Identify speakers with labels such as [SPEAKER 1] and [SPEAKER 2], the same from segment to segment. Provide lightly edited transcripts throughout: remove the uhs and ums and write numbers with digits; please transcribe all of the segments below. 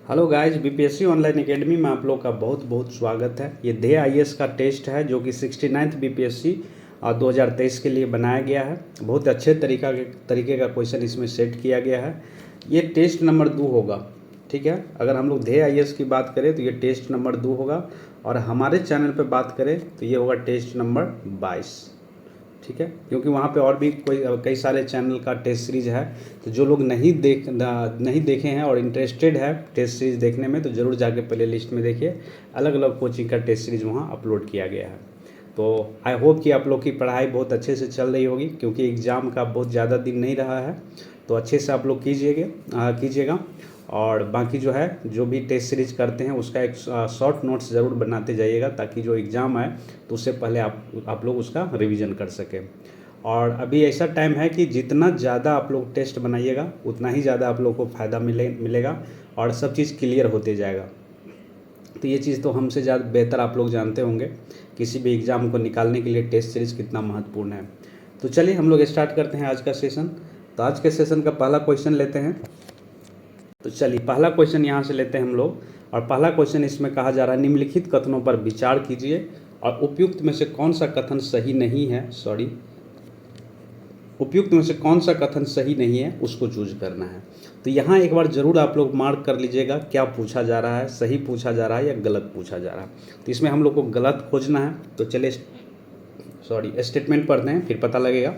[SPEAKER 1] Hello guys, BPSC online academy में आप लोग का बहुत बहुत स्वागत है। ये दे आईएएस का टेस्ट है जो कि 69th बीपीएससी 2023 के लिए बनाया गया है। बहुत अच्छे तरीके का क्वेश्चन इसमें सेट किया गया है। ये टेस्ट नंबर 2 होगा, ठीक है। अगर हम लोग दे आईएएस की बात करें तो ये टेस्ट नंबर 2 होगा, और हमारे चैनल पर बात करें तो ये होगा टेस्ट नंबर 22, ठीक है। क्योंकि वहाँ पे और भी कई सारे चैनल का टेस्ट सीरीज़ है, तो जो लोग नहीं देखे हैं और इंटरेस्टेड है टेस्ट सीरीज़ देखने में तो ज़रूर जाके प्ले लिस्ट में देखिए। अलग अलग कोचिंग का टेस्ट सीरीज़ वहाँ अपलोड किया गया है। तो आई होप कि आप लोग की पढ़ाई बहुत अच्छे से चल रही होगी, क्योंकि एग्ज़ाम का बहुत ज़्यादा दिन नहीं रहा है। तो अच्छे से आप लोग कीजिएगा। और बाकी जो है, जो भी टेस्ट सीरीज़ करते हैं उसका एक शॉर्ट नोट्स ज़रूर बनाते जाइएगा, ताकि जो एग्ज़ाम आए तो उससे पहले आप लोग उसका रिवीजन कर सकें। और अभी ऐसा टाइम है कि जितना ज़्यादा आप लोग टेस्ट बनाइएगा उतना ही ज़्यादा आप लोग को फ़ायदा मिलेगा और सब चीज़ क्लियर होते जाएगा। तो ये चीज़ तो हमसे ज़्यादा बेहतर आप लोग जानते होंगे, किसी भी एग्ज़ाम को निकालने के लिए टेस्ट सीरीज़ कितना महत्वपूर्ण है। तो चलिए हम लोग स्टार्ट करते हैं आज का सेशन। तो आज के सेशन का पहला क्वेश्चन लेते हैं। तो चलिए पहला क्वेश्चन यहाँ से लेते हैं हम लोग। और पहला क्वेश्चन इसमें कहा जा रहा है, निम्नलिखित कथनों पर विचार कीजिए और उपयुक्त में से कौन सा कथन सही नहीं है, उपयुक्त में से कौन सा कथन सही नहीं है उसको चूज करना है। तो यहाँ एक बार ज़रूर आप लोग मार्क कर लीजिएगा, क्या पूछा जा रहा है, सही पूछा जा रहा है या गलत पूछा जा रहा है। तो इसमें हम लोग को गलत खोजना है। तो चलिए स्टेटमेंट पढ़ते हैं, फिर पता लगेगा।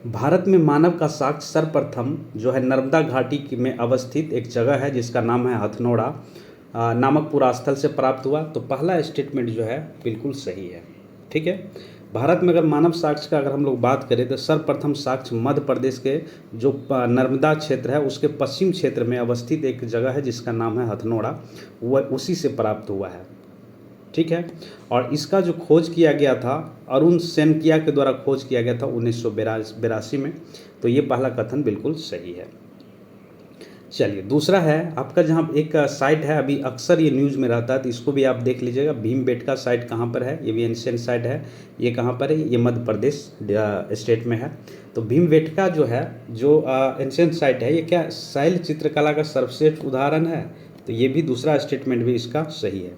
[SPEAKER 1] भारत में मानव का साक्ष्य सर्वप्रथम जो है नर्मदा घाटी में अवस्थित एक जगह है जिसका नाम है हथनोड़ा नामक पुरास्थल से प्राप्त हुआ। तो पहला स्टेटमेंट जो है बिल्कुल सही है, ठीक है। भारत में अगर मानव साक्ष्य का अगर हम लोग बात करें तो सर्वप्रथम साक्ष्य मध्य प्रदेश के जो नर्मदा क्षेत्र है उसके पश्चिम क्षेत्र में अवस्थित एक जगह है जिसका नाम है हथनोड़ा, वह उसी से प्राप्त हुआ है, ठीक है। और इसका जो खोज किया गया था अरुण सेनकिया के द्वारा खोज किया गया था 1982 में। तो ये पहला कथन बिल्कुल सही है। चलिए दूसरा है आपका, जहाँ एक साइट है अभी अक्सर ये न्यूज़ में रहता है, तो इसको भी आप देख लीजिएगा। भीमबेटका साइट कहाँ पर है, ये भी एंशिएंट साइट है। ये कहाँ पर है, ये मध्य प्रदेश स्टेट में है। तो भीमबेटका जो है जो एंशिएंट साइट है, ये क्या शैल चित्रकला का सर्वश्रेष्ठ उदाहरण है। तो ये भी दूसरा स्टेटमेंट भी इसका सही है।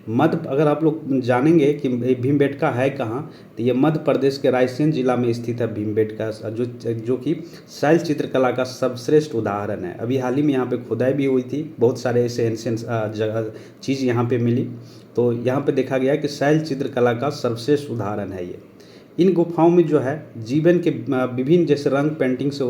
[SPEAKER 1] अगर आप लोग जानेंगे कि भीमबेटका है कहाँ, तो ये मध्य प्रदेश के रायसेन जिला में स्थित है भीमबेटका, जो कि शैल चित्रकला का सर्वश्रेष्ठ उदाहरण है। अभी हाल ही में यहाँ पे खुदाई भी हुई थी, बहुत सारे ऐसे एंशिएंट जगह चीज़ यहाँ पे मिली। तो यहाँ पे देखा गया कि शैल चित्रकला का सर्वश्रेष्ठ उदाहरण है ये। इन गुफाओं में जो है जीवन के विभिन्न जैसे रंग पेंटिंग से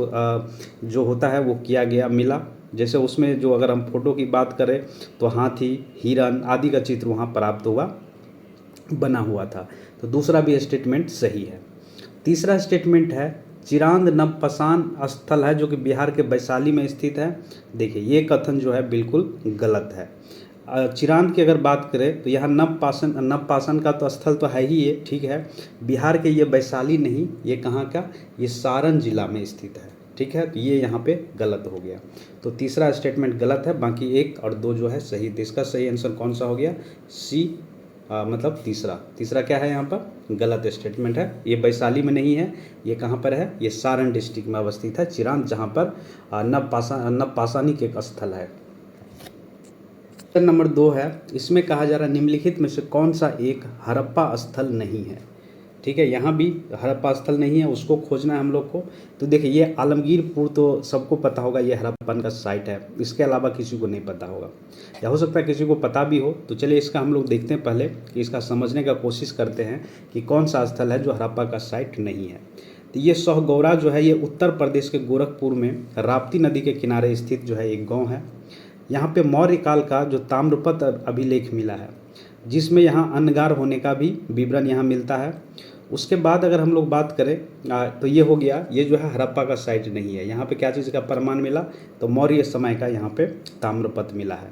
[SPEAKER 1] जो होता है वो किया गया मिला। जैसे उसमें जो अगर हम फोटो की बात करें तो हाथी, हिरन आदि का चित्र वहाँ प्राप्त हुआ, बना हुआ था। तो दूसरा भी स्टेटमेंट सही है। तीसरा स्टेटमेंट है चिरांद नवपसान स्थल है जो कि बिहार के वैशाली में स्थित है। देखिए ये कथन जो है बिल्कुल गलत है। चिरांद की अगर बात करें तो यहाँ नवपाषाण का तो स्थल तो है ही ये, ठीक है। बिहार के ये वैशाली नहीं, ये कहाँ का, ये सारण जिला में स्थित है, ठीक है। तो ये यहाँ पे गलत हो गया। तो तीसरा स्टेटमेंट गलत है, बाकी 1 और 2 जो है सही। तो इसका सही आंसर कौन सा हो गया, सी, मतलब तीसरा क्या है, यहाँ पर गलत स्टेटमेंट है। ये वैशाली में नहीं है, ये कहाँ पर है, ये सारण डिस्ट्रिक्ट में अवस्थित है चिरांद, जहाँ पर नवपाषाणी के एक स्थल है। क्वेश्चन नंबर 2 है, इसमें कहा जा रहा है निम्नलिखित में से कौन सा एक हड़प्पा स्थल नहीं है, ठीक है। यहाँ भी हड़प्पा स्थल नहीं है, उसको खोजना है हम लोग को। तो देखिए ये आलमगीरपुर तो सबको पता होगा, ये हड़प्पन का साइट है। इसके अलावा किसी को नहीं पता होगा, या हो सकता है किसी को पता भी हो। तो चलिए इसका हम लोग देखते हैं पहले, कि इसका समझने का कोशिश करते हैं कि कौन सा स्थल है जो हड़प्पा का साइट नहीं है। तो ये सोहगौरा जो है ये उत्तर प्रदेश के गोरखपुर में राप्ती नदी के किनारे स्थित जो है एक गाँव है। यहाँ पे मौर्य काल का जो ताम्रपत्र अभिलेख मिला है, जिसमें यहाँ अन्नगार होने का भी विवरण यहाँ मिलता है। उसके बाद अगर हम लोग बात करें तो ये हो गया, ये जो है हड़प्पा का साइट नहीं है। यहाँ पे क्या चीज़ का प्रमाण मिला, तो मौर्य समय का यहाँ पे ताम्रपत्र मिला है।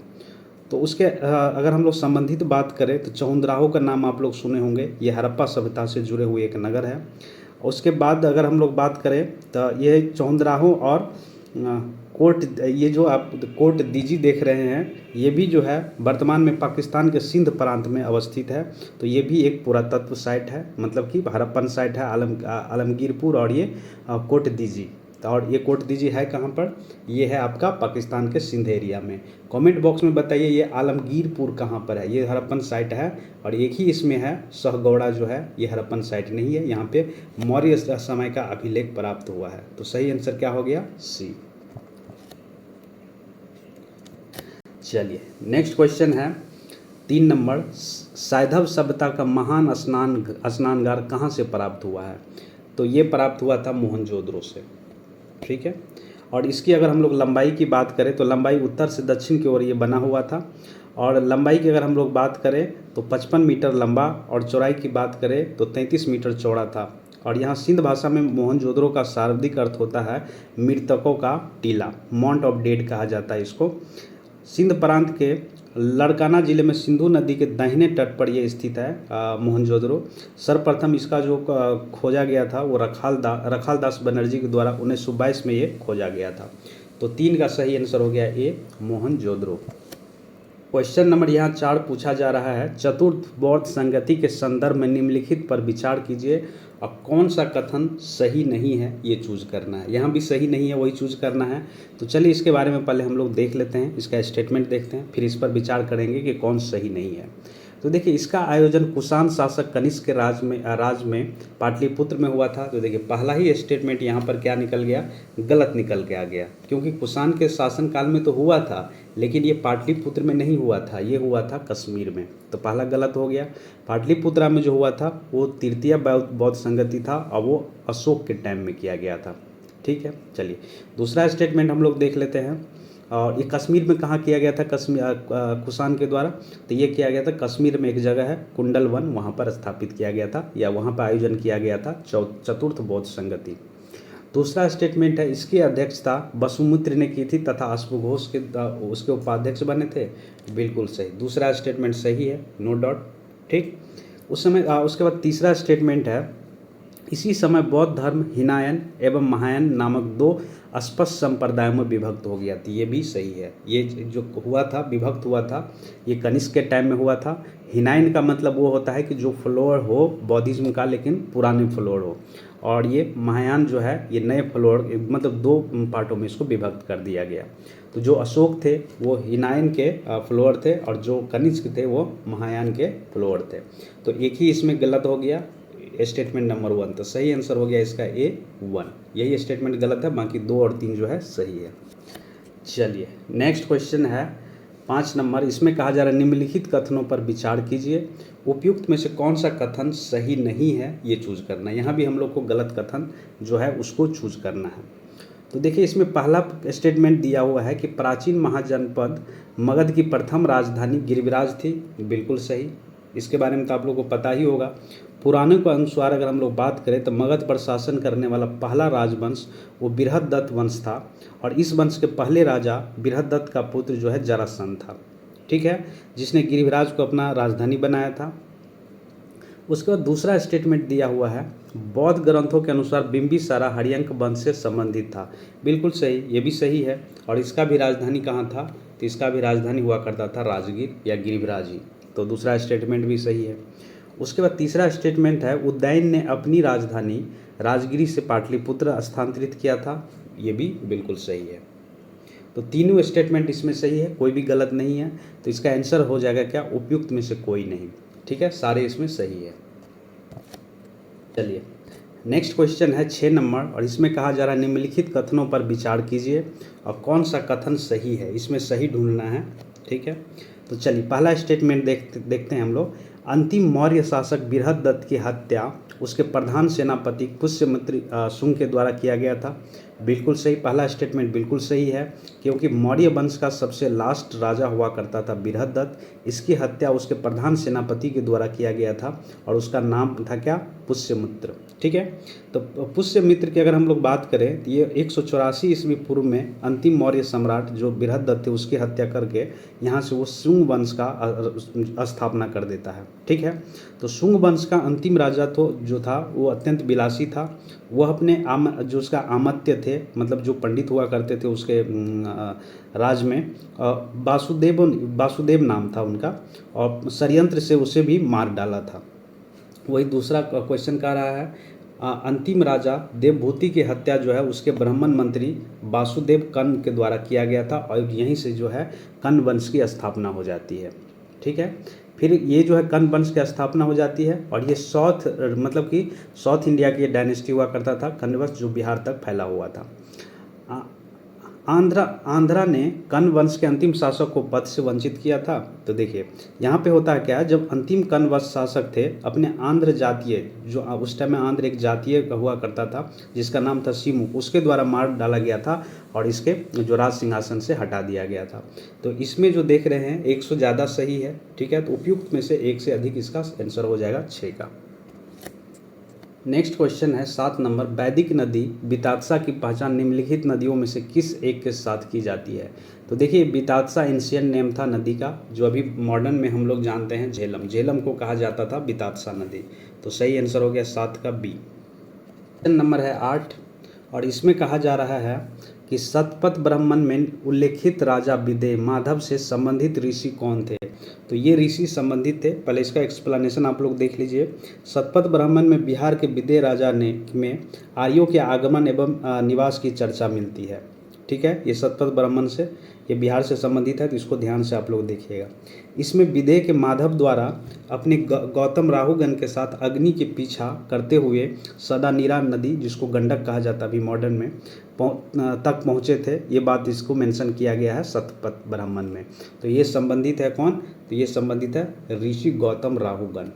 [SPEAKER 1] तो उसके अगर हम लोग संबंधित बात करें तो चौंद्राहो का नाम आप लोग सुने होंगे, ये हड़प्पा सभ्यता से जुड़े हुए एक नगर है। उसके बाद अगर हम लोग बात करें तो ये चौंद्राहो और कोट, ये जो आप कोट दीजी देख रहे हैं, ये भी जो है वर्तमान में पाकिस्तान के सिंध प्रांत में अवस्थित है। तो ये भी एक पुरातत्व साइट है, मतलब कि हड़प्पन साइट है, आलमगीरपुर और ये कोट दीजी, तो और ये कोट दीजिए है कहाँ पर, ये है आपका पाकिस्तान के सिंध एरिया में। कमेंट बॉक्स में बताइए ये आलमगीरपुर कहाँ पर है, ये हड़प्पन साइट है और एक ही इसमें है सहगौड़ा जो है, ये हड़प्पन साइट नहीं है, यहाँ पे मौर्य समय का अभिलेख प्राप्त हुआ है। तो सही आंसर क्या हो गया, सी। चलिए नेक्स्ट क्वेश्चन है 3 नंबर, साइधव सभ्यता का महान स्नानगार कहाँ से प्राप्त हुआ है। तो ये प्राप्त हुआ था मोहनजोदड़ो से, ठीक है। और इसकी अगर हम लोग लंबाई की बात करें तो लंबाई उत्तर से दक्षिण की ओर ये बना हुआ था, और लंबाई की अगर हम लोग बात करें तो 55 मीटर लंबा, और चौड़ाई की बात करें तो 33 मीटर चौड़ा था। और यहाँ सिंध भाषा में मोहनजोदड़ो का शाब्दिक अर्थ होता है मृतकों का टीला, माउंट ऑफ डेड कहा जाता है इसको। सिंध प्रांत के लड़काना जिले में सिंधु नदी के दाहिने तट पर यह स्थित है मोहनजोदड़ो। सर्वप्रथम इसका जो खोजा गया था वो रखालदास बनर्जी के द्वारा 1922 में ये खोजा गया था। तो 3 का सही आंसर हो गया ए, मोहनजोदड़ो। क्वेश्चन नंबर यहाँ 4 पूछा जा रहा है, चतुर्थ बौद्ध संगति के संदर्भ में निम्नलिखित पर विचार कीजिए और कौन सा कथन सही नहीं है ये चूज करना है। यहाँ भी सही नहीं है वही चूज करना है। तो चलिए इसके बारे में पहले हम लोग देख लेते हैं, इसका स्टेटमेंट देखते हैं, फिर इस पर विचार करेंगे कि कौन सही नहीं है। तो देखिए इसका आयोजन कुषाण शासक कनिष्क के राज में पाटलिपुत्र में हुआ था। तो देखिए पहला ही स्टेटमेंट यहाँ पर क्या निकल गया, गलत निकल के आ गया, क्योंकि कुषाण के शासनकाल में तो हुआ था लेकिन ये पाटलिपुत्र में नहीं हुआ था, ये हुआ था कश्मीर में। तो पहला गलत हो गया। पाटलिपुत्रा में जो हुआ था वो तृतीय बौद्ध संगति था और वो अशोक के टाइम में किया गया था, ठीक है। चलिए दूसरा स्टेटमेंट हम लोग देख लेते हैं। और ये कश्मीर में कहाँ किया गया था, कुषाण के द्वारा। तो ये किया गया था कश्मीर में एक जगह है कुंडल वन, वहाँ पर स्थापित किया गया था या वहाँ पर आयोजन किया गया था चतुर्थ बौद्ध संगति। दूसरा स्टेटमेंट है, इसकी अध्यक्षता वसुमित्र ने की थी तथा अश्वघोष के उसके उपाध्यक्ष बने थे। बिल्कुल सही, दूसरा स्टेटमेंट सही है, नो डाउट, ठीक। उस समय उसके बाद तीसरा स्टेटमेंट है, इसी समय बौद्ध धर्म हिनायन एवं महायान नामक 2 स्पष्ट संप्रदायों में विभक्त हो गया था। ये भी सही है, ये जो हुआ था विभक्त हुआ था ये कनिष्क के टाइम में हुआ था। हिनायन का मतलब वो होता है कि जो फ्लोर हो बौद्धिज्म का लेकिन पुराने फ्लोर हो, और ये महायान जो है ये नए फ्लोर, मतलब 2 पार्टों में इसको विभक्त कर दिया गया। तो जो अशोक थे वो हिनायन के फ्लोर थे और जो कनिष्क थे वो महायान के फ्लोर थे। तो एक ही इसमें गलत हो गया, स्टेटमेंट नंबर 1। तो सही आंसर हो गया इसका A1, यही स्टेटमेंट गलत है, बाकी 2 और 3 जो है सही है। चलिए नेक्स्ट क्वेश्चन है 5 नंबर, इसमें कहा जा रहा है निम्नलिखित कथनों पर विचार कीजिए, उपयुक्त में से कौन सा कथन सही नहीं है ये चूज करना है। यहाँ भी हम लोग को गलत कथन जो है उसको चूज करना है। तो देखिए इसमें पहला स्टेटमेंट दिया हुआ है कि प्राचीन महाजनपद मगध की प्रथम राजधानी गिरिविराज थी। बिल्कुल सही, इसके बारे में तो आप लोगों को पता ही होगा। पुराणों के अनुसार अगर हम लोग बात करें तो मगध पर शासन करने वाला पहला राजवंश वो बृहदत्त वंश था, और इस वंश के पहले राजा बृहदत्त का पुत्र जो है जरासंध था, ठीक है, जिसने गिरिविराज को अपना राजधानी बनाया था। उसके बाद दूसरा स्टेटमेंट दिया हुआ है, बौद्ध ग्रंथों के अनुसार बिंबिसारा हरियंक वंश से संबंधित था। बिल्कुल सही, ये भी सही है। और इसका भी राजधानी कहाँ था, तो इसका भी राजधानी हुआ करता था राजगीर या गिरिविराज ही। तो दूसरा स्टेटमेंट भी सही है। उसके बाद तीसरा स्टेटमेंट है, उदयन ने अपनी राजधानी राजगिरी से पाटलिपुत्र स्थानांतरित किया था। ये भी बिल्कुल सही है। तो तीनों स्टेटमेंट इसमें सही है, कोई भी गलत नहीं है। तो इसका आंसर हो जाएगा क्या, उपयुक्त में से कोई नहीं, ठीक है, सारे इसमें सही है। चलिए नेक्स्ट क्वेश्चन है 6 नंबर, और इसमें कहा जा रहा है निम्नलिखित कथनों पर विचार कीजिए और कौन सा कथन सही है, इसमें सही ढूंढना है, ठीक है। तो चलिए पहला स्टेटमेंट देखते हैं हम लोग। अंतिम मौर्य शासक बृहदत्त की हत्या उसके प्रधान सेनापति पुष्यमित्र शुंग के द्वारा किया गया था। बिल्कुल सही, पहला स्टेटमेंट बिल्कुल सही है, क्योंकि मौर्य वंश का सबसे लास्ट राजा हुआ करता था बृहदत्त। इसकी हत्या उसके प्रधान सेनापति के द्वारा किया गया था और उसका नाम था क्या, पुष्यमित्र, ठीक है। तो पुष्यमित्र की अगर हम लोग बात करें तो ये 184 ईस्वी पूर्व में अंतिम मौर्य सम्राट जो बृहदत्त थे उसकी हत्या करके यहाँ से वो शुंग वंश का स्थापना कर देता है, ठीक है। तो शुंग वंश का अंतिम राजा तो जो था वो अत्यंत विलासी था। वह अपने जो उसका आमत्य थे, मतलब जो पंडित हुआ करते थे उसके राज में, वासुदेव नाम था उनका, और षड्यंत्र से उसे भी मार डाला था। वही दूसरा क्वेश्चन कह रहा है, अंतिम राजा देवभूति की हत्या जो है उसके ब्राह्मण मंत्री वासुदेव कर्ण के द्वारा किया गया था और यहीं से जो है कर्ण वंश की स्थापना हो जाती है। ठीक है, फिर ये जो है कर्ण वंश की स्थापना हो जाती है और ये मतलब कि साउथ इंडिया की डायनेस्टी हुआ करता था कर्ण वंश, जो बिहार तक फैला हुआ था। आंध्रा ने कर्ण वंश के अंतिम शासक को पद से वंचित किया था। तो देखिए यहाँ पे होता है क्या, जब अंतिम कर्ण वंश शासक थे अपने आंध्र जातीय, जो उस टाइम में आंध्र एक जातीय हुआ करता था जिसका नाम था सीमू, उसके द्वारा मार डाला गया था और इसके जो राज सिंहासन से हटा दिया गया था। तो इसमें जो देख रहे हैं 100 ज़्यादा सही है। ठीक है, तो उपयुक्त में से 1 से अधिक इसका आंसर हो जाएगा 6 का। नेक्स्ट क्वेश्चन है 7 नंबर, वैदिक नदी बितात्सा की पहचान निम्नलिखित नदियों में से किस एक के साथ की जाती है। तो देखिए बितात्सा एंशियंट नेम था नदी का, जो अभी मॉडर्न में हम लोग जानते हैं झेलम, झेलम को कहा जाता था बितात्सा नदी। तो सही आंसर हो गया 7 का बी। क्वेश्चन नंबर है 8 और इसमें कहा जा रहा है कि शतपथ ब्राह्मण में उल्लेखित राजा विदेह माधव से संबंधित ऋषि कौन थे। तो ये ऋषि संबंधित थे, पहले इसका एक्सप्लेनेशन आप लोग देख लीजिए। शतपथ ब्राह्मण में बिहार के विदेह राजा में आर्यों के आगमन एवं निवास की चर्चा मिलती है। ठीक है, ये शतपथ ब्राह्मण से, ये बिहार से संबंधित है, तो इसको ध्यान से आप लोग देखिएगा। इसमें विदेह के माधव द्वारा अपने गौतम राहुगण के साथ अग्नि के पीछा करते हुए सदानीरा नदी, जिसको गंडक कहा जाता है अभी मॉडर्न में, तक पहुँचे थे। ये बात इसको मेंशन किया गया है शतपथ ब्राह्मण में। तो ये संबंधित है कौन, तो ये संबंधित है ऋषि गौतम राहुगण।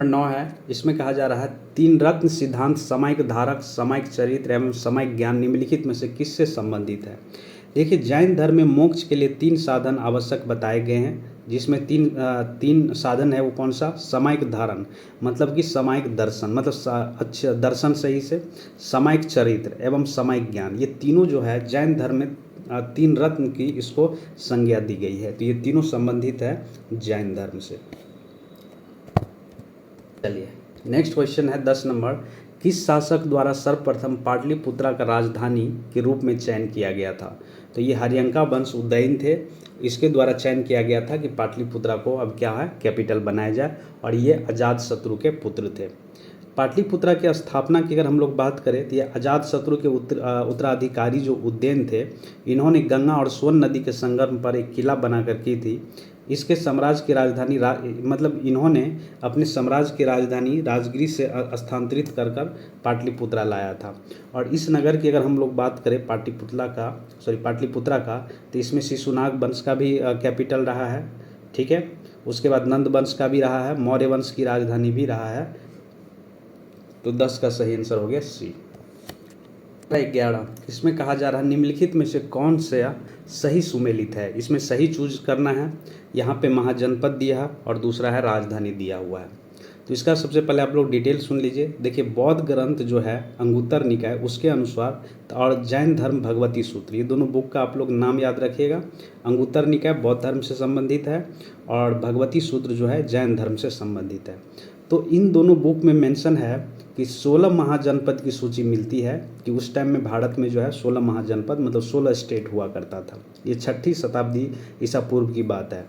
[SPEAKER 1] 9 है, इसमें कहा जा रहा है 3 रत्न सिद्धांत सामायिक धारक, सामायिक चरित्र एवं सामायिक ज्ञान निम्नलिखित में से किससे संबंधित है। देखिए जैन धर्म में मोक्ष के लिए 3 साधन आवश्यक बताए गए हैं, जिसमें तीन साधन है। वो कौन सा, सामायिक धारण मतलब कि सामायिक दर्शन, मतलब अच्छा दर्शन सही से, सामायिक चरित्र एवं सामायिक ज्ञान, ये तीनों जो है जैन धर्म में 3 रत्न की इसको संज्ञा दी गई है। तो ये तीनों संबंधित है जैन धर्म से। चलिए नेक्स्ट क्वेश्चन है 10 नंबर, किस शासक द्वारा सर्वप्रथम पाटलिपुत्रा का राजधानी के रूप में चयन किया गया था। तो ये हरियंका वंश उदयन थे, इसके द्वारा चयन किया गया था कि पाटलिपुत्रा को अब क्या है कैपिटल बनाया जाए, और ये अजातशत्रु के पुत्र थे। पाटलिपुत्रा की स्थापना की अगर हम लोग बात करें तो ये अजातशत्रु के उत्तराधिकारी जो उदयन थे, इन्होंने गंगा और सोन नदी के संगम पर एक किला बनाकर की थी। इसके साम्राज्य की राजधानी मतलब इन्होंने अपने साम्राज्य की राजधानी राजगिरी से स्थानांतरित कर पाटलिपुत्रा लाया था। और इस नगर की अगर हम लोग बात करें पाटलिपुत्रा का, तो इसमें शिशुनाग वंश का भी कैपिटल रहा है। ठीक है, उसके बाद नंद वंश का भी रहा है, मौर्य वंश की राजधानी भी रहा है। तो 10 का सही आंसर हो गया सी। 11, इसमें कहा जा रहा है निम्नलिखित में से कौन सा सही सुमेलित है। इसमें सही चूज करना है। यहाँ पे महाजनपद दिया है और दूसरा है राजधानी दिया हुआ है। तो इसका सबसे पहले आप लोग डिटेल सुन लीजिए। देखिए बौद्ध ग्रंथ जो है अंगुत्तर निकाय उसके अनुसार, और जैन धर्म भगवती सूत्र, ये दोनों बुक का आप लोग नाम याद रखिएगा। अंगुत्तर निकाय बौद्ध धर्म से संबंधित है और भगवती सूत्र जो है जैन धर्म से संबंधित है। तो इन दोनों बुक में मेंशन है कि 16 महाजनपद की सूची मिलती है, कि उस टाइम में भारत में जो है 16 महाजनपद मतलब 16 स्टेट हुआ करता था। ये 6ठी शताब्दी ईसा पूर्व की बात है।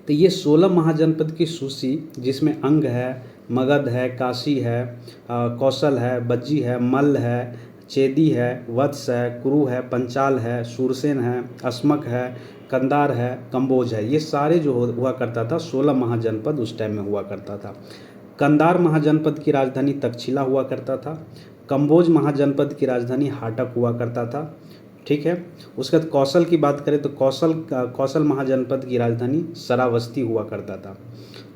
[SPEAKER 1] तो ये 16 महाजनपद की सूची, जिसमें अंग है, मगध है, काशी है, कौशल है, बज्जी है, मल्ल है, चेदी है, वत्स है, कुरु है, पंचाल है, सूरसेन है, अस्मक है, कंदार है, कंबोज है, ये सारे जो हुआ करता था 16 महाजनपद उस टाइम में हुआ करता था। कंदार महाजनपद की राजधानी तक्षशिला हुआ करता था। कंबोज महाजनपद की राजधानी हाटक हुआ करता था। ठीक है, उसके बाद कौशल की बात करें तो कौशल महाजनपद की राजधानी श्रावस्ती हुआ करता था।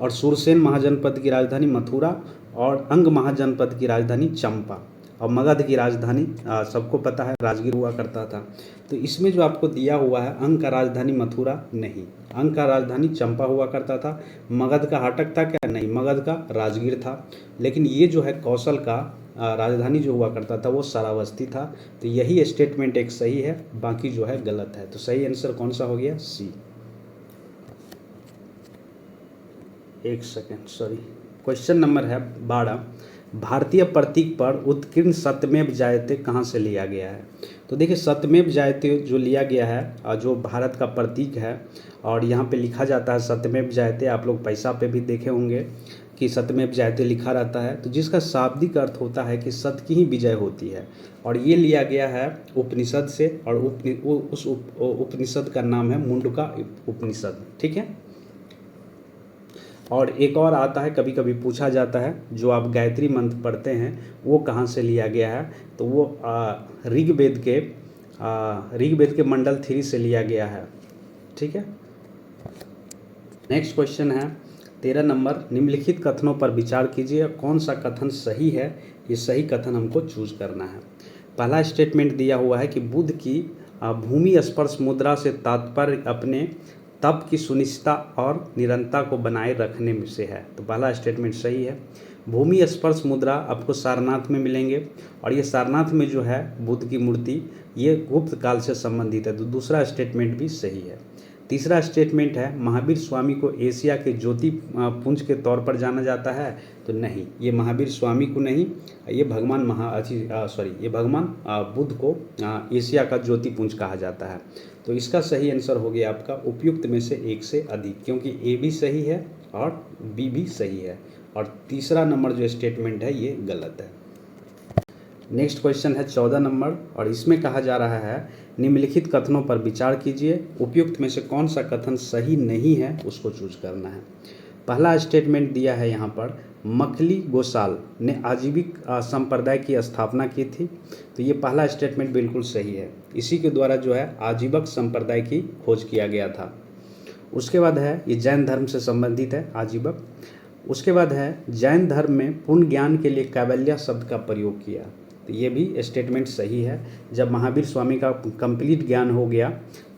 [SPEAKER 1] और सूरसेन महाजनपद की राजधानी मथुरा, और अंग महाजनपद की राजधानी चंपा, और मगध की राजधानी सबको पता है राजगीर हुआ करता था। तो इसमें जो आपको दिया हुआ है अंग का राजधानी मथुरा नहीं, अंग का राजधानी चंपा हुआ करता था। मगध का हाटक था क्या, नहीं, मगध का राजगीर था। लेकिन ये जो है कौशल का राजधानी जो हुआ करता था वो श्रावस्ती था। तो यही स्टेटमेंट एक सही है, बाकी जो है गलत है। तो सही आंसर कौन सा हो गया, सी। एक सेकेंड, सॉरी। क्वेश्चन नंबर है 12, भारतीय प्रतीक पर उत्कीर्ण सत्यमेव जयते कहाँ से लिया गया है। तो देखिए सत्यमेव जयते जो लिया गया है, जो भारत का प्रतीक है, और यहाँ पे लिखा जाता है सत्यमेव जयते। आप लोग पैसा पे भी देखे होंगे कि सत्यमेव जयते लिखा रहता है, तो जिसका शाब्दिक अर्थ होता है कि सत्य की ही विजय होती है। और ये लिया गया है उपनिषद से, और उस उपनिषद का नाम है मुंडका उपनिषद। ठीक है। और एक और आता है, कभी कभी पूछा जाता है, जो आप गायत्री मंत्र पढ़ते हैं वो कहाँ से लिया गया है, तो वो ऋग्वेद के मंडल 3 से लिया गया है। ठीक है। नेक्स्ट क्वेश्चन है 13 नंबर, निम्नलिखित कथनों पर विचार कीजिए, कौन सा कथन सही है। ये सही कथन हमको चूज करना है। पहला स्टेटमेंट दिया हुआ है कि बुद्ध की भूमि स्पर्श मुद्रा से तात्पर्य अपने तप की सुनिश्चितता और निरंतरता को बनाए रखने में से है। तो पहला स्टेटमेंट सही है। भूमि स्पर्श मुद्रा आपको सारनाथ में मिलेंगे, और ये सारनाथ में जो है बुद्ध की मूर्ति, ये गुप्त काल से संबंधित है। तो दूसरा स्टेटमेंट भी सही है। तीसरा स्टेटमेंट है, महावीर स्वामी को एशिया के ज्योति पुंज के तौर पर जाना जाता है। तो नहीं, ये महावीर स्वामी को नहीं, ये भगवान ये भगवान बुद्ध को एशिया का ज्योति पुंज कहा जाता है। तो इसका सही आंसर हो गया आपका उपयुक्त में से एक से अधिक, क्योंकि ए भी सही है और बी भी सही है, और तीसरा नंबर जो स्टेटमेंट है ये गलत है। नेक्स्ट क्वेश्चन है 14 नंबर, और इसमें कहा जा रहा है, निम्नलिखित कथनों पर विचार कीजिए, उपयुक्त में से कौन सा कथन सही नहीं है उसको चूज करना है। पहला स्टेटमेंट दिया है यहाँ पर, मखली गोसाल ने आजीविक संप्रदाय की स्थापना की थी। तो ये पहला स्टेटमेंट बिल्कुल सही है। इसी के द्वारा जो है आजीवक संप्रदाय की खोज किया गया था। उसके बाद है, ये जैन धर्म से संबंधित है आजीवक। उसके बाद है, जैन धर्म में पूर्ण ज्ञान के लिए कैवल्य शब्द का प्रयोग किया। तो ये भी स्टेटमेंट सही है। जब महावीर स्वामी का कंप्लीट ज्ञान हो गया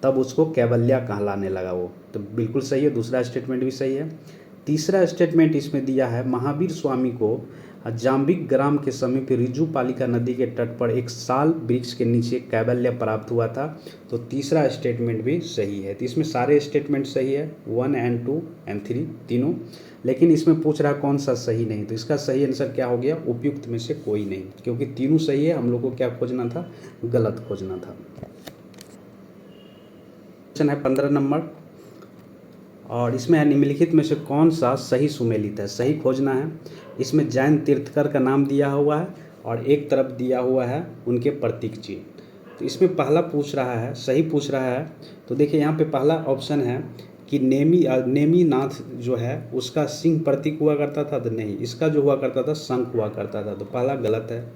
[SPEAKER 1] तब उसको कैवल्य कहलाने लगा वो। तो बिल्कुल सही है, दूसरा स्टेटमेंट भी सही है। तीसरा स्टेटमेंट इसमें दिया है, महावीर स्वामी को जाम्बिक ग्राम के समीप रिजू पालिका नदी के तट पर एक साल वृक्ष के नीचे कैवल्य प्राप्त हुआ था। तो तीसरा स्टेटमेंट भी सही है। तो इसमें सारे स्टेटमेंट सही है, 1 and 2 and 3 तीनों। लेकिन इसमें पूछ रहा कौन सा सही नहीं, तो इसका सही आंसर क्या हो गया, उपयुक्त में से कोई नहीं, क्योंकि तीनों सही है। हम लोग को क्या खोजना था, गलत खोजना था। क्वेश्चन है 15 नंबर, और इसमें है, निम्नलिखित में से कौन सा सही सुमेलित है, सही खोजना है। इसमें जैन तीर्थकर का नाम दिया हुआ है और एक तरफ दिया हुआ है उनके प्रतीक चिन्ह। तो इसमें पहला पूछ रहा है, सही पूछ रहा है। तो देखिए यहाँ पे पहला ऑप्शन है कि नेमी नाथ जो है उसका सिंह प्रतीक हुआ करता था। तो नहीं, इसका जो हुआ करता था शंख हुआ करता था। तो पहला गलत है।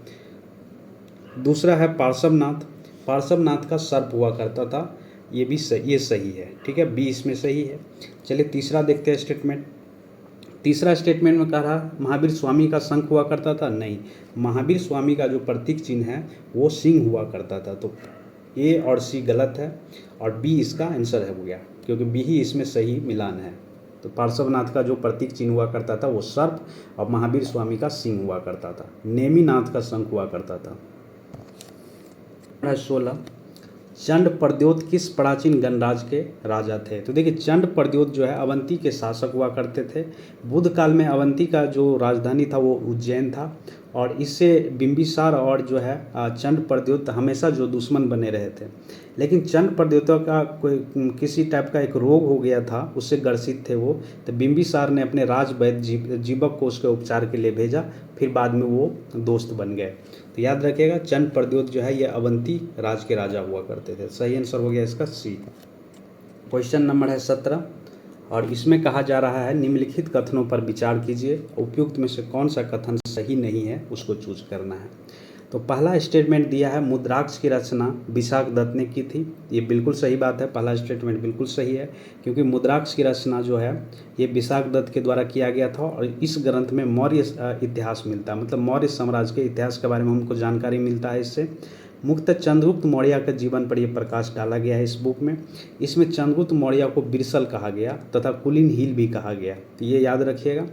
[SPEAKER 1] दूसरा है पार्श्वनाथ का सर्प हुआ करता था। ये भी सही, ये सही है। ठीक है, बी इसमें सही है। चलिए तीसरा देखते हैं स्टेटमेंट। तीसरा स्टेटमेंट में कह रहा महावीर स्वामी का शंख हुआ करता था। नहीं, महावीर स्वामी का जो प्रतीक चिन्ह है वो सिंह हुआ करता था। तो ए और सी गलत है, और बी इसका आंसर हो गया, क्योंकि बी ही इसमें सही मिलान है। तो पार्श्वनाथ का जो प्रतीक चिन्ह हुआ करता था वो सर्प, और महावीर स्वामी का सिंह हुआ करता था। नेमिनाथ का शंख हुआ करता था। 16, चंड प्रद्योत किस प्राचीन गणराज के राजा थे। तो देखिए, चंड प्रद्योत जो है अवंती के शासक हुआ करते थे। बुद्ध काल में अवंती का जो राजधानी था वो उज्जैन था, और इससे बिंबिसार और जो है चंड प्रद्योत हमेशा जो दुश्मन बने रहे थे। लेकिन चंड प्रद्योतों का कोई किसी टाइप का एक रोग हो गया था, उससे ग्रसित थे वो। तो बिंबिसार ने अपने राजवैद्य जीवक को उसके उपचार के लिए भेजा, फिर बाद में वो दोस्त बन गए। तो याद रखिएगा, चंड प्रद्योत जो है ये अवंती राज के राजा हुआ करते थे। सही आंसर हो गया इसका सी। क्वेश्चन नंबर है 17, और इसमें कहा जा रहा है, निम्नलिखित कथनों पर विचार कीजिए, उपयुक्त में से कौन सा कथन सही नहीं है उसको चूज करना है। तो पहला स्टेटमेंट दिया है, मुद्राक्ष की रचना विशाख दत्त ने की थी। ये बिल्कुल सही बात है, पहला स्टेटमेंट बिल्कुल सही है, क्योंकि मुद्राक्ष की रचना जो है ये विशाख दत्त के द्वारा किया गया था। और इस ग्रंथ में मौर्य इतिहास मिलता है, मतलब मौर्य साम्राज्य के इतिहास के बारे में हमको जानकारी मिलता है इससे। मुख्यतः चंद्रगुप्त मौर्य के जीवन पर यह प्रकाश डाला गया है इस बुक में। इसमें चंद्रगुप्त मौर्य को बिरसल कहा गया तथा कुलीन हिल भी कहा गया, तो ये याद रखिएगा।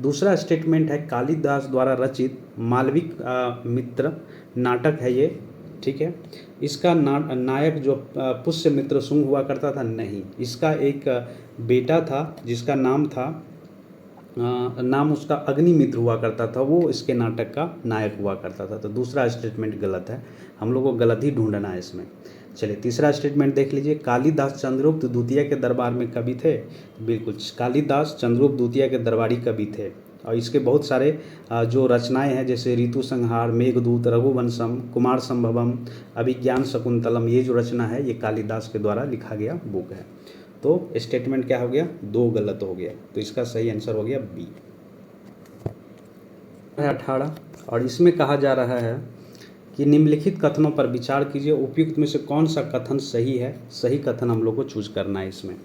[SPEAKER 1] दूसरा स्टेटमेंट है, कालिदास द्वारा रचित मालविक मित्र नाटक है ये। ठीक है, इसका नायक जो पुष्यमित्र शुंग हुआ करता था। नहीं, इसका एक बेटा था जिसका नाम उसका अग्निमित्र हुआ करता था, वो इसके नाटक का नायक हुआ करता था। तो दूसरा स्टेटमेंट गलत है, हम लोग को गलत ही ढूंढना है इसमें। चलिए तीसरा स्टेटमेंट देख लीजिए, कालिदास चंद्रगुप्त द्वितीय के दरबार में कवि थे। बिल्कुल, कालिदास चंद्रगुप्त द्वितीय के दरबारी कवि थे। और इसके बहुत सारे जो रचनाएं हैं जैसे ऋतु संहार, मेघदूत, रघुवंशम, कुमार संभवम, अभिज्ञान शकुंतलम, ये जो रचना है ये कालिदास के द्वारा लिखा गया बुक है। तो स्टेटमेंट क्या हो गया, 2 गलत हो गया, तो इसका सही आंसर हो गया बी। 18 और इसमें कहा जा रहा है कि निम्नलिखित कथनों पर विचार कीजिए, उपयुक्त में से कौन सा कथन सही है। सही कथन हम लोग को चूज करना है इसमें।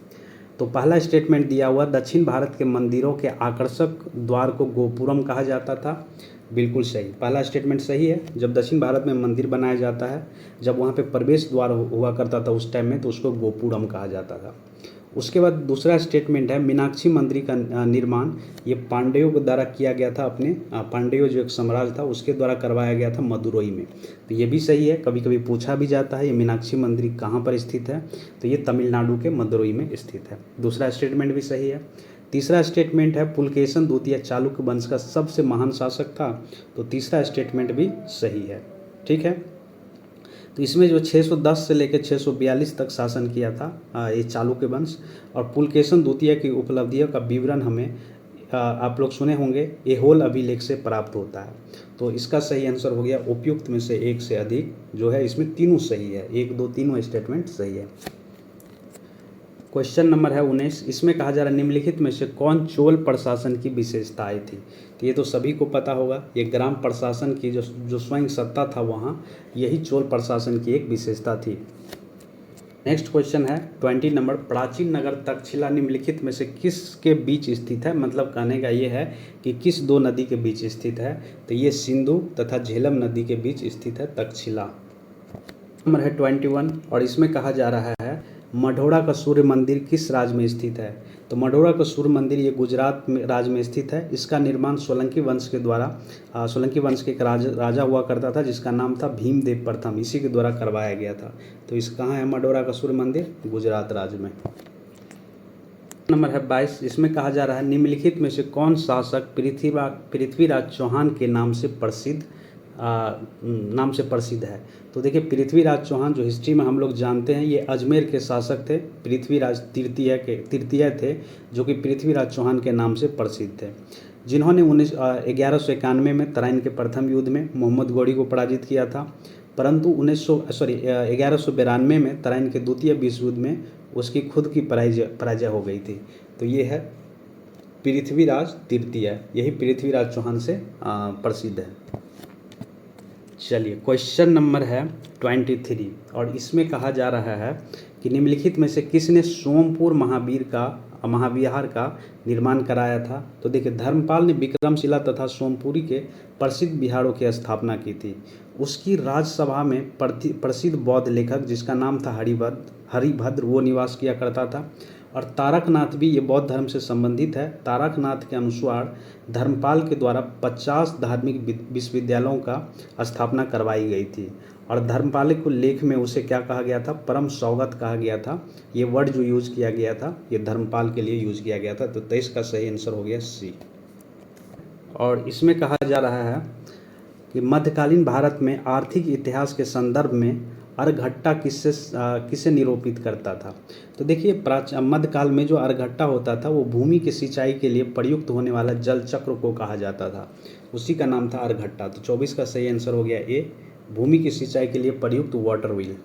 [SPEAKER 1] तो पहला स्टेटमेंट दिया हुआ, दक्षिण भारत के मंदिरों के आकर्षक द्वार को गोपुरम कहा जाता था। बिल्कुल सही, पहला स्टेटमेंट सही है। जब दक्षिण भारत में मंदिर बनाया जाता है, जब वहाँ पे प्रवेश द्वार हुआ करता था उस टाइम में, तो उसको गोपुरम कहा जाता था। उसके बाद दूसरा स्टेटमेंट है, मीनाक्षी मंदिर का निर्माण ये पांड्यों के द्वारा किया गया था। अपने पांड्यों जो एक साम्राज्य था उसके द्वारा करवाया गया था मदुरई में। तो ये भी सही है, कभी कभी पूछा भी जाता है ये मीनाक्षी मंदिर कहाँ पर स्थित है, तो ये तमिलनाडु के मदुरई में स्थित है। दूसरा स्टेटमेंट भी सही है। तीसरा स्टेटमेंट है, पुलकेशन द्वितीय चालुक्य वंश का सबसे महान शासक था। तो तीसरा स्टेटमेंट भी सही है। ठीक है, तो इसमें जो 610 से लेकर 642 तक शासन किया था ये चालुक्य वंश, और पुलकेशन द्वितीय की उपलब्धियों का विवरण हमें आप लोग सुने होंगे ऐहोल अभिलेख से प्राप्त होता है। तो इसका सही आंसर हो गया उपयुक्त में से एक से अधिक, जो है इसमें तीनों सही है, 1, 2, तीनों स्टेटमेंट सही है। क्वेश्चन नंबर है 19, इसमें कहा जा रहा है निम्नलिखित में से कौन चोल प्रशासन की विशेषताएं थी। तो ये तो सभी को पता होगा, ये ग्राम प्रशासन की जो स्वयं सत्ता था वहाँ, यही चोल प्रशासन की एक विशेषता थी। नेक्स्ट क्वेश्चन है 20 नंबर, प्राचीन नगर तक्षशिला निम्नलिखित में से किसके बीच स्थित है। मतलब कहने का ये है कि किस 2 नदी के बीच स्थित है। तो ये सिंधु तथा झेलम नदी के बीच स्थित है तक्षशिला। नंबर है 21 और इसमें कहा जा रहा है मढ़ौरा का सूर्य मंदिर किस राज्य में स्थित है। तो मढ़ौरा का सूर्य मंदिर ये गुजरात में राज्य में स्थित है। इसका निर्माण सोलंकी वंश के द्वारा सोलंकी वंश के एक राजा हुआ करता था जिसका नाम था भीमदेव प्रथम, इसी के द्वारा करवाया गया था। तो इस कहाँ है मढ़ौरा का सूर्य मंदिर, गुजरात राज्य में। नंबर है 22, इसमें कहा जा रहा है निम्नलिखित में से कौन शासक पृथ्वीराज चौहान के नाम से प्रसिद्ध है। तो देखिए पृथ्वीराज चौहान जो हिस्ट्री में हम लोग जानते हैं, ये अजमेर के शासक थे, पृथ्वीराज तृतीय थे, जो कि पृथ्वीराज चौहान के नाम से प्रसिद्ध थे, जिन्होंने 1191 में तराइन के प्रथम युद्ध में मोहम्मद गौरी को पराजित किया था। परंतु 1192 में तराइन के द्वितीय विश्व युद्ध में उसकी खुद की पराजय हो गई थी। तो ये है पृथ्वीराज तृतीय, यही पृथ्वीराज चौहान से प्रसिद्ध है। चलिए क्वेश्चन नंबर है 23 और इसमें कहा जा रहा है कि निम्नलिखित में से किसने सोमपुर महाविहार का निर्माण कराया था। तो देखिए धर्मपाल ने विक्रमशिला तथा सोमपुरी के प्रसिद्ध विहारों की स्थापना की थी। उसकी राजसभा में प्रसिद्ध बौद्ध लेखक जिसका नाम था हरिभद्र वो निवास किया करता था। और तारकनाथ भी ये बौद्ध धर्म से संबंधित है। तारकनाथ के अनुसार धर्मपाल के द्वारा 50 धार्मिक विश्वविद्यालयों का स्थापना करवाई गई थी। और धर्मपाल को लेख में उसे क्या कहा गया था, परम सौगत कहा गया था। ये वर्ड जो यूज किया गया था ये धर्मपाल के लिए यूज किया गया था। तो 23 का सही आंसर हो गया सी। और इसमें कहा जा रहा है कि मध्यकालीन भारत में आर्थिक इतिहास के संदर्भ में अर्घट्टा किससे निरूपित करता था। तो देखिए मध्यकाल में जो अर्घट्टा होता था वो भूमि की सिंचाई के लिए प्रयुक्त होने वाला जल चक्र को कहा जाता था, उसी का नाम था अर्घट्टा। तो 24 का सही आंसर हो गया ए, भूमि की सिंचाई के लिए प्रयुक्त वाटर व्हील।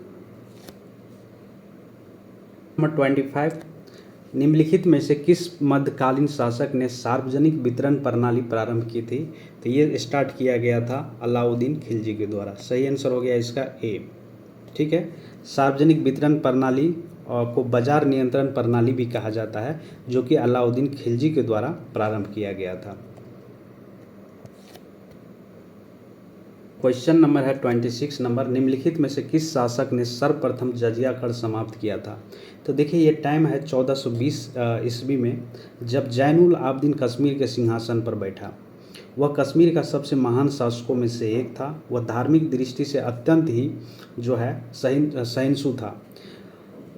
[SPEAKER 1] नंबर 25, निम्नलिखित में से किस मध्यकालीन शासक ने सार्वजनिक वितरण प्रणाली प्रारंभ की थी। तो ये स्टार्ट किया गया था अलाउद्दीन खिलजी के द्वारा। सही आंसर हो गया इसका ए। ठीक है, सार्वजनिक वितरण प्रणाली को बाजार नियंत्रण प्रणाली भी कहा जाता है, जो कि अलाउद्दीन खिलजी के द्वारा प्रारंभ किया गया था। क्वेश्चन नंबर है 26 नंबर, निम्नलिखित में से किस शासक ने सर्वप्रथम जजिया कर समाप्त किया था। तो देखिए ये टाइम है 1420 ईस्वी में, जब जैनुल आबदीन कश्मीर के सिंहासन पर बैठा। वह कश्मीर का सबसे महान शासकों में से एक था। वह धार्मिक दृष्टि से अत्यंत ही जो है सहिष्णु था।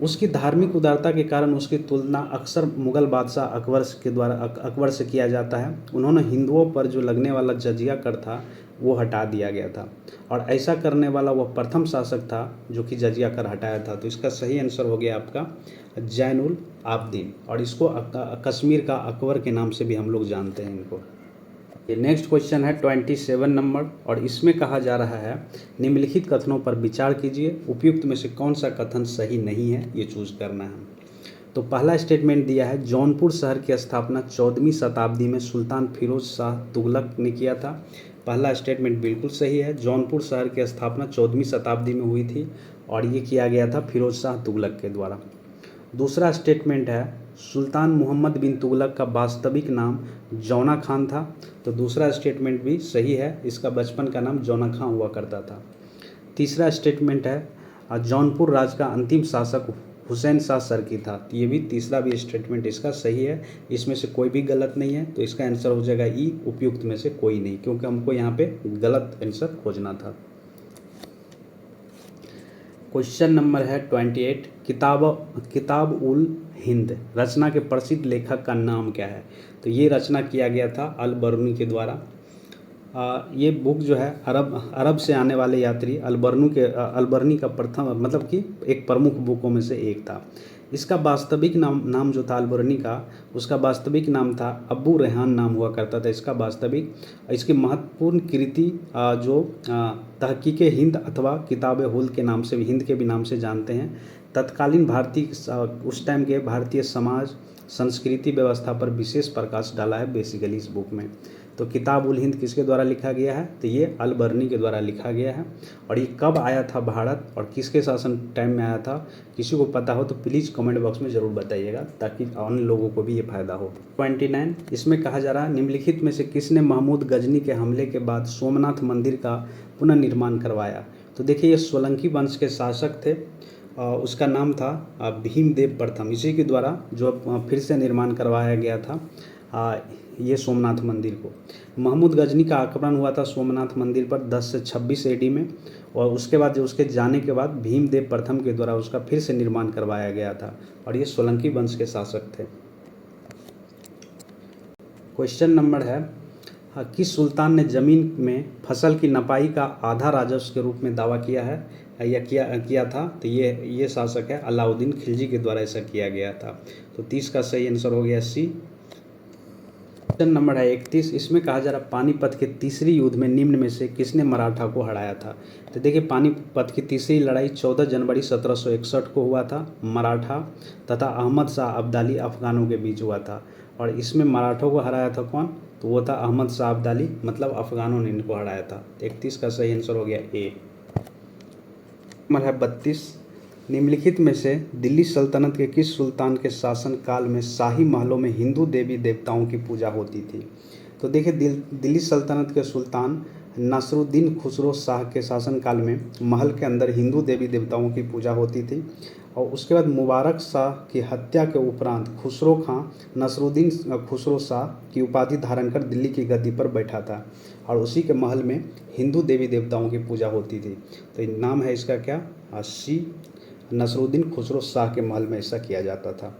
[SPEAKER 1] उसकी धार्मिक उदारता के कारण उसकी तुलना अक्सर मुगल बादशाह अकबर से किया जाता है। उन्होंने हिंदुओं पर जो लगने वाला जजिया कर था वो हटा दिया गया था, और ऐसा करने वाला वह प्रथम शासक था जो कि जजिया कर हटाया था। तो इसका सही आंसर हो गया आपका जैनुल आबदीन, और इसको कश्मीर का अकबर के नाम से भी हम लोग जानते हैं इनको। ये नेक्स्ट क्वेश्चन है 27 नंबर, और इसमें कहा जा रहा है निम्नलिखित कथनों पर विचार कीजिए, उपयुक्त में से कौन सा कथन सही नहीं है, ये चूज करना है। तो पहला स्टेटमेंट दिया है जौनपुर शहर की स्थापना 14वीं शताब्दी में सुल्तान फिरोज शाह तुगलक ने किया था। पहला स्टेटमेंट बिल्कुल सही है, जौनपुर शहर की स्थापना 14वीं शताब्दी में हुई थी और ये किया गया था फिरोज शाह तुगलक के द्वारा। दूसरा स्टेटमेंट है सुल्तान मोहम्मद बिन तुगलक का वास्तविक नाम जौना खान था। तो दूसरा स्टेटमेंट भी सही है, इसका बचपन का नाम जौना खान हुआ करता था। तीसरा स्टेटमेंट है जौनपुर राज का अंतिम शासक हुसैन शाह सरकी था। तो ये भी तीसरा भी स्टेटमेंट इसका सही है, इसमें से कोई भी गलत नहीं है। तो इसका आंसर हो जाएगा ई, उपयुक्त में से कोई नहीं, क्योंकि हमको यहाँ पे गलत आंसर खोजना था। क्वेश्चन नंबर है 28, किताब उल हिंद रचना के प्रसिद्ध लेखक का नाम क्या है। तो ये रचना किया गया था अल बरूनी के द्वारा। ये बुक जो है अरब से आने वाले यात्री अल बरूनी का प्रथम मतलब कि एक प्रमुख बुकों में से एक था। इसका वास्तविक नाम जो था अल बरूनी का, उसका वास्तविक नाम था अबू रेहान नाम हुआ करता था इसका वास्तविक। इसकी महत्वपूर्ण कृति जो तहकीक हिंद अथवा किताब हुल के नाम से, हिंद के भी नाम से जानते हैं, तत्कालीन भारतीय उस टाइम के भारतीय समाज संस्कृति व्यवस्था पर विशेष प्रकाश डाला है बेसिकली इस बुक में। तो किताब उल हिंद किसके द्वारा लिखा गया है, तो ये अल बरूनी के द्वारा लिखा गया है। और ये कब आया था भारत और किसके शासन टाइम में आया था, किसी को पता हो तो प्लीज़ कमेंट बॉक्स में ज़रूर बताइएगा, ताकि अन्य लोगों को भी ये फायदा हो। 29, इसमें कहा जा रहा है निम्नलिखित में से किसने महमूद गजनी के हमले के बाद सोमनाथ मंदिर का पुनर्निर्माण करवाया। तो देखिए ये सोलंकी वंश के शासक थे, उसका नाम था भीमदेव प्रथम, इसी के द्वारा जो फिर से निर्माण करवाया गया था ये सोमनाथ मंदिर को। महमूद गजनी का आक्रमण हुआ था सोमनाथ मंदिर पर 10 से 26 AD में, और उसके बाद जो उसके जाने के बाद भीमदेव प्रथम के द्वारा उसका फिर से निर्माण करवाया गया था, और ये सोलंकी वंश के शासक थे। क्वेश्चन नंबर है किस सुल्तान ने ज़मीन में फसल की नपाई का आधा राजस्व के रूप में दावा किया है या किया था। तो ये शासक है अलाउद्दीन खिलजी के द्वारा ऐसा किया गया था। तो 30 का सही आंसर हो गया सी। क्वेश्चन नंबर है 31, इसमें कहा जा रहा पानीपत के तीसरी युद्ध में निम्न में से किसने मराठा को हराया था। तो देखिए पानीपत की तीसरी लड़ाई 14 जनवरी 1761 को हुआ था। मराठा तथा अहमद शाह अब्दाली अफगानों के बीच हुआ था, और इसमें मराठों को हराया था कौन, तो वो था अहमद शाह अब्दाली, मतलब अफगानों ने इनको हराया था। 31 का सही आंसर हो गया ए। नंबर है 32, निम्नलिखित में से दिल्ली सल्तनत के किस सुल्तान के शासन काल में शाही महलों में हिंदू देवी देवताओं की पूजा होती थी। तो देखिए दिल्ली सल्तनत के सुल्तान नसरुद्दीन खुसरो शाह के शासनकाल में महल के अंदर हिंदू देवी देवताओं की पूजा होती थी, और उसके बाद मुबारक शाह की हत्या के उपरांत खुसरो खां नसरुद्दीन खुसरो शाह की उपाधि धारण कर दिल्ली की गद्दी पर बैठा था, और उसी के महल में हिंदू देवी देवताओं की पूजा होती थी। तो नाम है इसका क्या, सी, नसरुद्दीन खुसरो शाह के महल में ऐसा किया जाता था।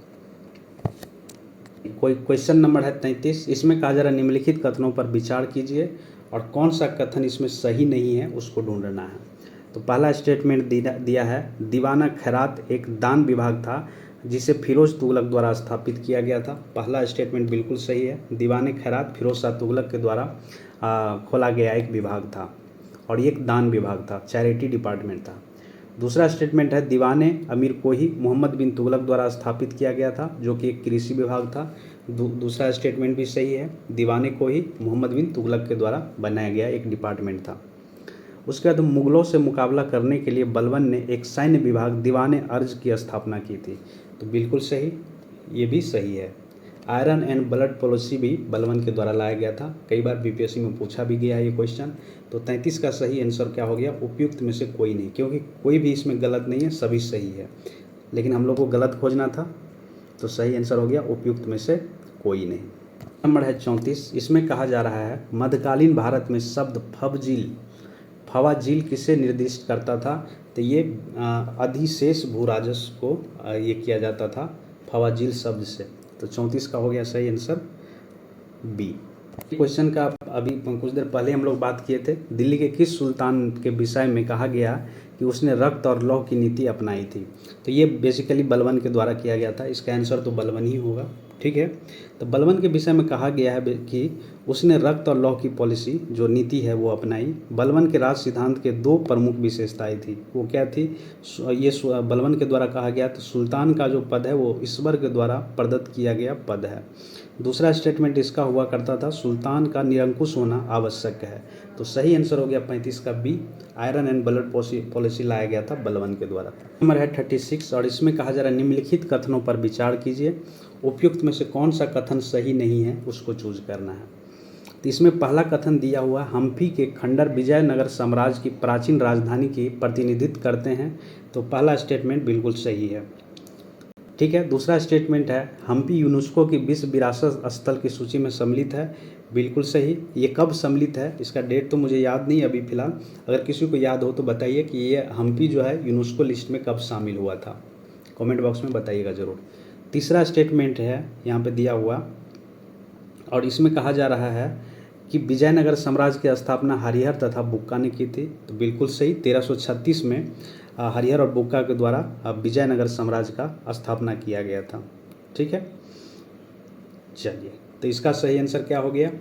[SPEAKER 1] कोई क्वेश्चन नंबर है 33, इसमें कहा जा रहा है निम्नलिखित कथनों पर विचार कीजिए और कौन सा कथन इसमें सही नहीं है उसको ढूंढना है। तो पहला स्टेटमेंट दिया है दीवाना खैरात एक दान विभाग था जिसे फिरोज तुगलक द्वारा स्थापित किया गया था। पहला स्टेटमेंट बिल्कुल सही है, दीवाने खैरात फिरोज शाह तुगलक के द्वारा खोला गया एक विभाग था, और ये एक दान विभाग था, चैरिटी डिपार्टमेंट था। दूसरा स्टेटमेंट है दीवाने अमीर कोही मोहम्मद बिन तुगलक द्वारा स्थापित किया गया था, जो कि एक कृषि विभाग था। दूसरा स्टेटमेंट भी सही है, दीवाने कोही मोहम्मद बिन तुगलक के द्वारा बनाया गया एक डिपार्टमेंट था। उसके बाद मुगलों से मुकाबला करने के लिए बलबन ने एक सैन्य विभाग दीवाने अर्ज की स्थापना की थी। तो बिल्कुल सही, ये भी सही है। आयरन एंड ब्लड पॉलिसी भी बलबन के द्वारा लाया गया था, कई बार बीपीएससी में पूछा भी गया है ये क्वेश्चन। तो 33 का सही आंसर क्या हो गया, उपयुक्त में से कोई नहीं, क्योंकि कोई भी इसमें गलत नहीं है, सभी सही है, लेकिन हम लोग को गलत खोजना था। तो सही आंसर हो गया उपयुक्त में से कोई नहीं। नंबर है 34, इसमें कहा जा रहा है मध्यकालीन भारत में शब्द फवाजील किसे निर्दिष्ट करता था। तो ये अधिशेष भूराजस्व को ये किया जाता था फवाजील शब्द से। तो 34 का हो गया सही आंसर बी। क्वेश्चन का अभी कुछ देर पहले हम लोग बात किए थे, दिल्ली के किस सुल्तान के विषय में कहा गया कि उसने रक्त और लौह की नीति अपनाई थी। तो ये बेसिकली बलबन के द्वारा किया गया था, इसका आंसर तो बलबन ही होगा। ठीक है, तो बलबन के विषय में कहा गया है कि उसने रक्त और लौह की पॉलिसी जो नीति है वो अपनाई। बलबन के राज सिद्धांत के दो प्रमुख विशेषताएं थी, वो क्या थी? बलबन के द्वारा कहा गया तो सुल्तान का जो पद है वो ईश्वर के द्वारा प्रदत्त किया गया पद है। दूसरा स्टेटमेंट इसका हुआ करता था, सुल्तान का निरंकुश होना आवश्यक है। तो सही आंसर हो गया 35 का B, iron and blood policy लाया गया था बलबन के द्वारा। नंबर है 36 और इसमें कहा जा रहा है निम्नलिखित कथनों पर विचार कीजिए, उपयुक्त में से कौन सा कथन सही नहीं है उसको चूज करना है। तो इसमें पहला कथन दिया हुआ, हम्पी के खंडर विजयनगर साम्राज्य की प्राचीन राजधानी की प्रतिनिधित्व करते हैं। तो पहला स्टेटमेंट बिल्कुल सही है, ठीक है। दूसरा स्टेटमेंट है, हम्पी यूनेस्को की विश्व विरासत स्थल की सूची में सम्मिलित है। बिल्कुल सही। ये कब सम्मिलित है इसका डेट तो मुझे याद नहीं अभी फ़िलहाल, अगर किसी को याद हो तो बताइए कि ये हम्पी जो है यूनेस्को लिस्ट में कब शामिल हुआ था, कमेंट बॉक्स में बताइएगा ज़रूर। तीसरा स्टेटमेंट है यहाँ पे दिया हुआ और इसमें कहा जा रहा है कि विजयनगर साम्राज्य की स्थापना हरिहर तथा बुक्का ने की थी। तो बिल्कुल सही, 1336 में हरिहर और बुक्का के द्वारा विजयनगर साम्राज्य का स्थापना किया गया था, ठीक है। चलिए, तो इसका सही आंसर क्या हो गया?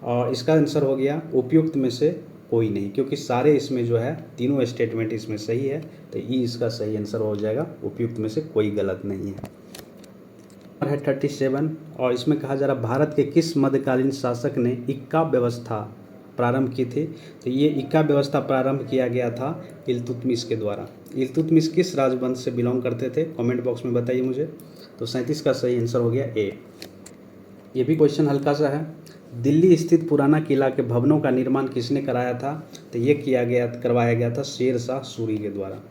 [SPEAKER 1] और इसका आंसर हो गया उपयुक्त में से कोई नहीं, क्योंकि सारे इसमें जो है तीनों स्टेटमेंट इसमें सही है। तो ये इसका सही आंसर हो जाएगा, उपयुक्त में से कोई गलत नहीं है। 37 और इसमें कहा जा रहा भारत के किस मध्यकालीन शासक ने इक्का व्यवस्था प्रारंभ की थी? तो ये इक्का व्यवस्था प्रारंभ किया गया था इल्तुतमिश के द्वारा। इल्तुतमिश किस राजवंश से बिलोंग करते थे, कमेंट बॉक्स में बताइए मुझे। तो 37 का सही आंसर हो गया ए। ये भी क्वेश्चन हल्का सा है, दिल्ली स्थित पुराना किला के भवनों का निर्माण किसने कराया था? तो ये करवाया गया था शेर शाह सूरी के द्वारा,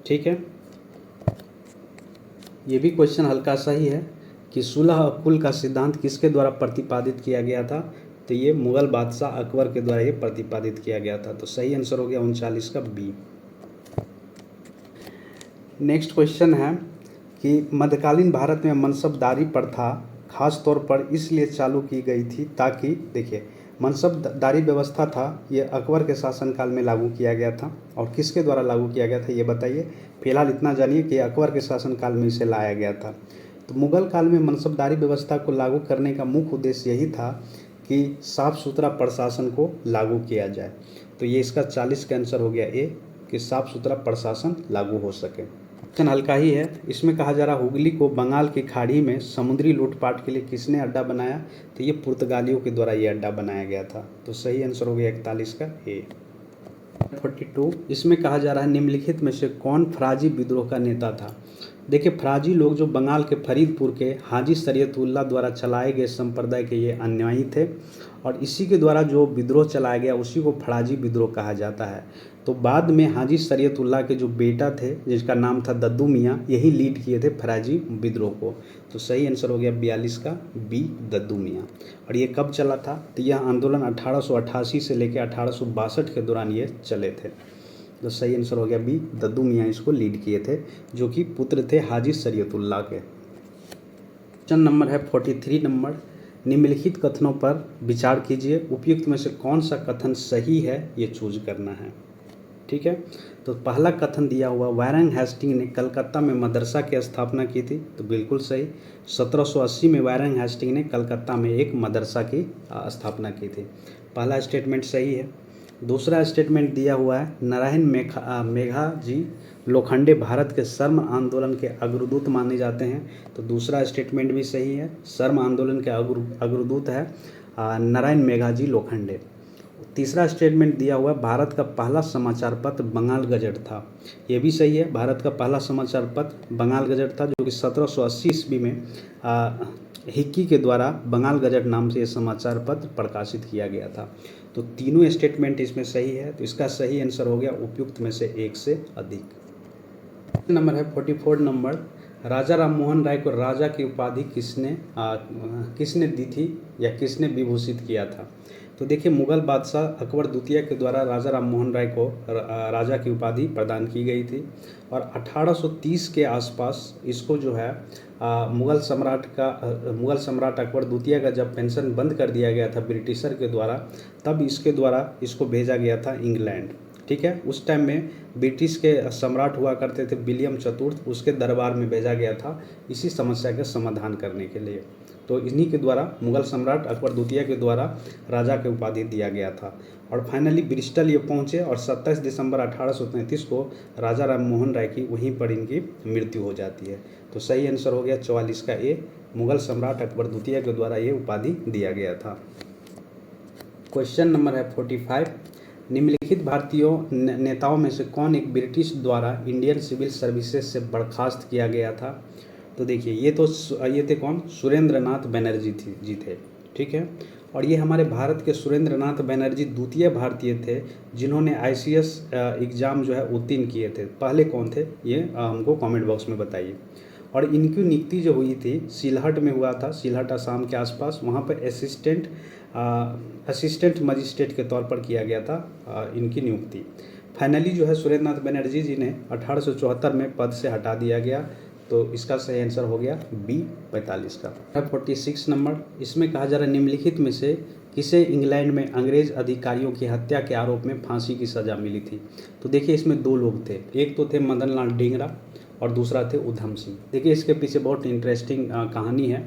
[SPEAKER 1] ठीक है। ये भी क्वेश्चन हल्का सा ही है कि सुलह कुल का सिद्धांत किसके द्वारा प्रतिपादित किया गया था? तो ये मुगल बादशाह अकबर के द्वारा ये प्रतिपादित किया गया था। तो सही आंसर हो गया 39 का बी। नेक्स्ट क्वेश्चन है कि मध्यकालीन भारत में मनसबदारी प्रथा खास तौर पर इसलिए चालू की गई थी ताकि, देखिए मनसबदारी व्यवस्था था ये अकबर के शासनकाल में लागू किया गया था। और किसके द्वारा लागू किया गया था ये बताइए। फिलहाल इतना जानिए कि अकबर के शासनकाल में इसे लाया गया था। तो मुगल काल में मनसबदारी व्यवस्था को लागू करने का मुख्य उद्देश्य यही था कि साफ सुथरा प्रशासन को लागू किया जाए। तो ये इसका 40 का आंसर हो गया ए, कि साफ सुथरा प्रशासन लागू हो सके। क्वेश्चन हल्का ही है, इसमें कहा जा रहा हुगली को बंगाल की खाड़ी में समुद्री लूटपाट के लिए किसने अड्डा बनाया? तो ये पुर्तगालियों के द्वारा ये अड्डा बनाया गया था। तो सही आंसर हो गया 41 का ए। 42 इसमें कहा जा रहा है निम्नलिखित में से कौन फराजी विद्रोह का नेता था? देखिए फराजी लोग जो बंगाल के फरीदपुर के हाजी शरीयतुल्लाह द्वारा चलाए गए संप्रदाय के ये अनुयायी थे और इसी के द्वारा जो विद्रोह चलाया गया उसी को फराजी विद्रोह कहा जाता है। तो बाद में हाजी शरीयतुल्लाह के जो बेटा थे जिसका नाम था दद्दू मियाँ, यही लीड किए थे फराजी विद्रोह को। तो सही आंसर हो गया 42 का बी, दद्दू मियाँ। और ये कब चला था? तो यह आंदोलन 1888 से लेकर 1862 के दौरान ये चले थे। तो सही आंसर हो गया बी, दद्दू मियाँ इसको लीड किए थे, जो कि पुत्र थे हाजी शरीयतुल्लाह के। क्वेश्चन नंबर है 43 नंबर, निम्नलिखित कथनों पर विचार कीजिए, उपयुक्त में से कौन सा कथन सही है ये चूज करना है, ठीक है। तो पहला कथन दिया हुआ, वारेन हेस्टिंग ने कलकत्ता में मदरसा की स्थापना की थी। तो बिल्कुल सही, 1780 में वारेन हेस्टिंग ने कलकत्ता में एक मदरसा की स्थापना की थी। पहला स्टेटमेंट सही है। दूसरा स्टेटमेंट दिया हुआ है, नारायण मेघाजी लोखंडे भारत के श्रम आंदोलन के अग्रदूत माने जाते हैं। तो दूसरा स्टेटमेंट भी सही है, श्रम आंदोलन के अग्रदूत है नारायण मेघाजी लोखंडे। तीसरा स्टेटमेंट दिया हुआ है, भारत का पहला समाचार पत्र बंगाल गजट था। ये भी सही है, भारत का पहला समाचार पत्र बंगाल गजट था, जो कि 1780 ईस्वी में हिक्की के द्वारा बंगाल गजट नाम से ये समाचार पत्र प्रकाशित किया गया था। तो तीनों स्टेटमेंट इसमें सही है। तो इसका सही आंसर हो गया उपयुक्त में से एक से अधिक। नंबर है 44 नंबर, राजा राममोहन राय को राजा की उपाधि किसने दी थी या किसने विभूषित किया था? तो देखिए मुगल बादशाह अकबर द्वितीय के द्वारा राजा राममोहन राय को राजा की उपाधि प्रदान की गई थी और 1830 के आसपास इसको जो है मुगल सम्राट अकबर द्वितीय का जब पेंशन बंद कर दिया गया था ब्रिटिशर के द्वारा, तब इसके द्वारा इसको भेजा गया था इंग्लैंड, ठीक है। उस टाइम में ब्रिटिश के सम्राट हुआ करते थे विलियम चतुर्थ, उसके दरबार में भेजा गया था इसी समस्या के समाधान करने के लिए। तो इन्हीं के द्वारा मुगल सम्राट अकबर द्वितीय के द्वारा राजा की उपाधि दिया गया था। और फाइनली ब्रिस्टल ये पहुँचे और 27 दिसंबर 1833 को राजा राम मोहन राय की वहीं पर इनकी मृत्यु हो जाती है। तो सही आंसर हो गया 44 का ए, मुगल सम्राट अकबर द्वितीय के द्वारा ये उपाधि दिया गया था। क्वेश्चन नंबर है 45, निम्नलिखित भारतीय नेताओं में से कौन एक ब्रिटिश द्वारा इंडियन सिविल सर्विसेज से बर्खास्त किया गया था? तो देखिए ये थे कौन? सुरेंद्र नाथ बनर्जी जी थे, ठीक है। और ये हमारे भारत के सुरेंद्र नाथ बनर्जी द्वितीय भारतीय थे जिन्होंने ICS एग्ज़ाम जो है उत्तीर्ण किए थे। पहले कौन थे ये हमको कमेंट बॉक्स में बताइए। और इनकी नियुक्ति जो हुई थी सिलहट में हुआ था, सिलहट असम के आसपास, वहाँ पर असिस्टेंट मजिस्ट्रेट के तौर पर किया गया था इनकी नियुक्ति। फाइनली जो है सुरेंद्र नाथ बनर्जी जी ने 1874 में पद से हटा दिया गया। तो इसका सही आंसर हो गया बी 45 का। 46 नंबर, इसमें कहा जा रहा है निम्नलिखित में से किसे इंग्लैंड में अंग्रेज अधिकारियों की हत्या के आरोप में फांसी की सज़ा मिली थी? तो देखिए इसमें दो लोग थे, एक तो थे मदन लाल ढींगरा और दूसरा थे उधम सिंह। देखिए इसके पीछे बहुत इंटरेस्टिंग कहानी है।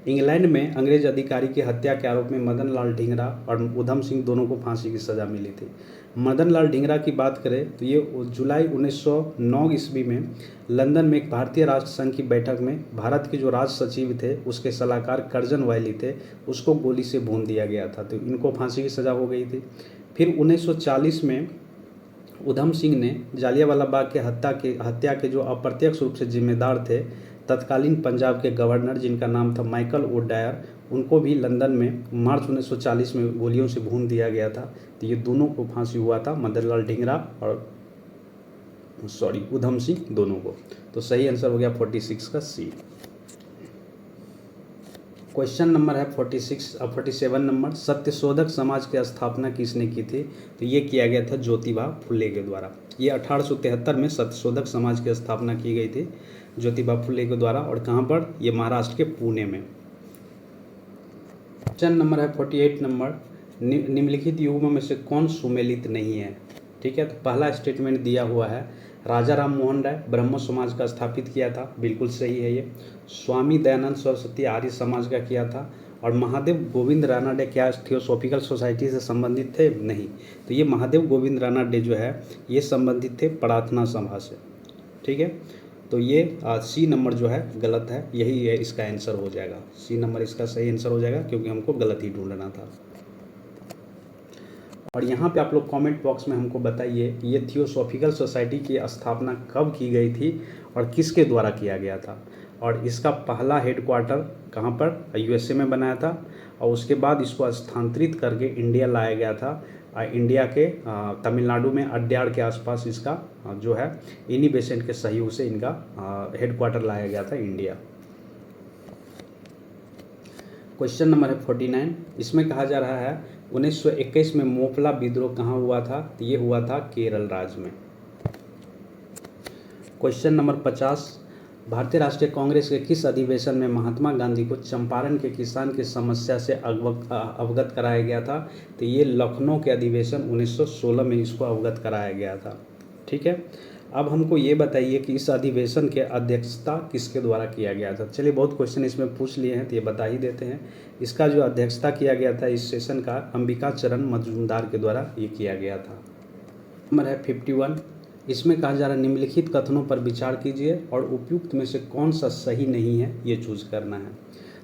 [SPEAKER 1] इंग्लैंड में अंग्रेज अधिकारी की हत्या के आरोप में मदन लाल ढींगरा और उधम सिंह दोनों को फांसी की सज़ा मिली थी। मदन लाल ढींगरा की बात करें तो ये जुलाई 1909 ईस्वी में लंदन में एक भारतीय राष्ट्र संघ की बैठक में भारत के जो राज सचिव थे उसके सलाहकार कर्जन वैली थे, उसको गोली से भून दिया गया था, तो इनको फांसी की सज़ा हो गई थी। फिर 1940 में उधम सिंह ने जालियांवाला बाग के हत्या के जो अप्रत्यक्ष रूप से जिम्मेदार थे तत्कालीन पंजाब के गवर्नर जिनका नाम था माइकल ओडायर, उनको भी लंदन में मार्च 1940 में गोलियों से भून दिया गया था। तो ये दोनों को फांसी हुआ था, मदन लाल ढींगरा और उधम सिंह दोनों को। तो सही आंसर हो गया 46 का सी। क्वेश्चन नंबर है 47 नंबर, सत्यशोधक समाज की स्थापना किसने की थी? तो ये किया गया था ज्योतिबा फुले के द्वारा। ये 1873 में सत्यशोधक समाज की स्थापना की गई थी ज्योतिबा फुले के द्वारा। और कहाँ पर? ये महाराष्ट्र के पुणे में। क्वेश्चन नंबर है 48 नंबर, निम्नलिखित युगों में से कौन सुमेलित नहीं है? ठीक है, तो पहला स्टेटमेंट दिया हुआ है राजा राम मोहन राय ब्रह्म समाज का स्थापित किया था, बिल्कुल सही है ये। स्वामी दयानंद सरस्वती आर्य समाज का किया था। और महादेव गोविंद रानाडे क्या थियोसॉफिकल सोसाइटी से संबंधित थे? नहीं। तो ये महादेव गोविंद रानाडे जो है ये संबंधित थे प्रार्थना सभा से, ठीक है। तो ये सी नंबर जो है गलत है, यही है इसका आंसर हो जाएगा। सी नंबर इसका सही आंसर हो जाएगा क्योंकि हमको गलत ही ढूंढना था। और यहाँ पे आप लोग कमेंट बॉक्स में हमको बताइए ये थियोसॉफिकल सोसाइटी की स्थापना कब की गई थी और किसके द्वारा किया गया था। और इसका पहला हेडक्वार्टर कहाँ पर? USA में बनाया था। और उसके बाद इसको स्थानांतरित करके इंडिया लाया गया था। इंडिया के तमिलनाडु में अड्यार के आसपास इसका जो है इन्हीं बेसेंट के सहयोग से इनका हेडक्वार्टर लाया गया था इंडिया। क्वेश्चन नंबर है 49, इसमें कहा जा रहा है 1921 में मोपला विद्रोह कहाँ हुआ था? तो ये हुआ था केरल राज्य में। क्वेश्चन नंबर 50, भारतीय राष्ट्रीय कांग्रेस के किस अधिवेशन में महात्मा गांधी को चंपारण के किसान की समस्या से अवगत कराया गया था? तो ये लखनऊ के अधिवेशन 1916 में इसको अवगत कराया गया था, ठीक है। अब हमको ये बताइए कि इस अधिवेशन के अध्यक्षता किसके द्वारा किया गया था? चलिए बहुत क्वेश्चन इसमें पूछ लिए हैं तो ये बता ही देते हैं। इसका जो अध्यक्षता किया गया था इस सेशन का अंबिका चरण मजूमदार के द्वारा ये किया गया था। नंबर है 51, इसमें कहा जा रहा है निम्नलिखित कथनों पर विचार कीजिए और उपयुक्त में से कौन सा सही नहीं है ये चूज करना है।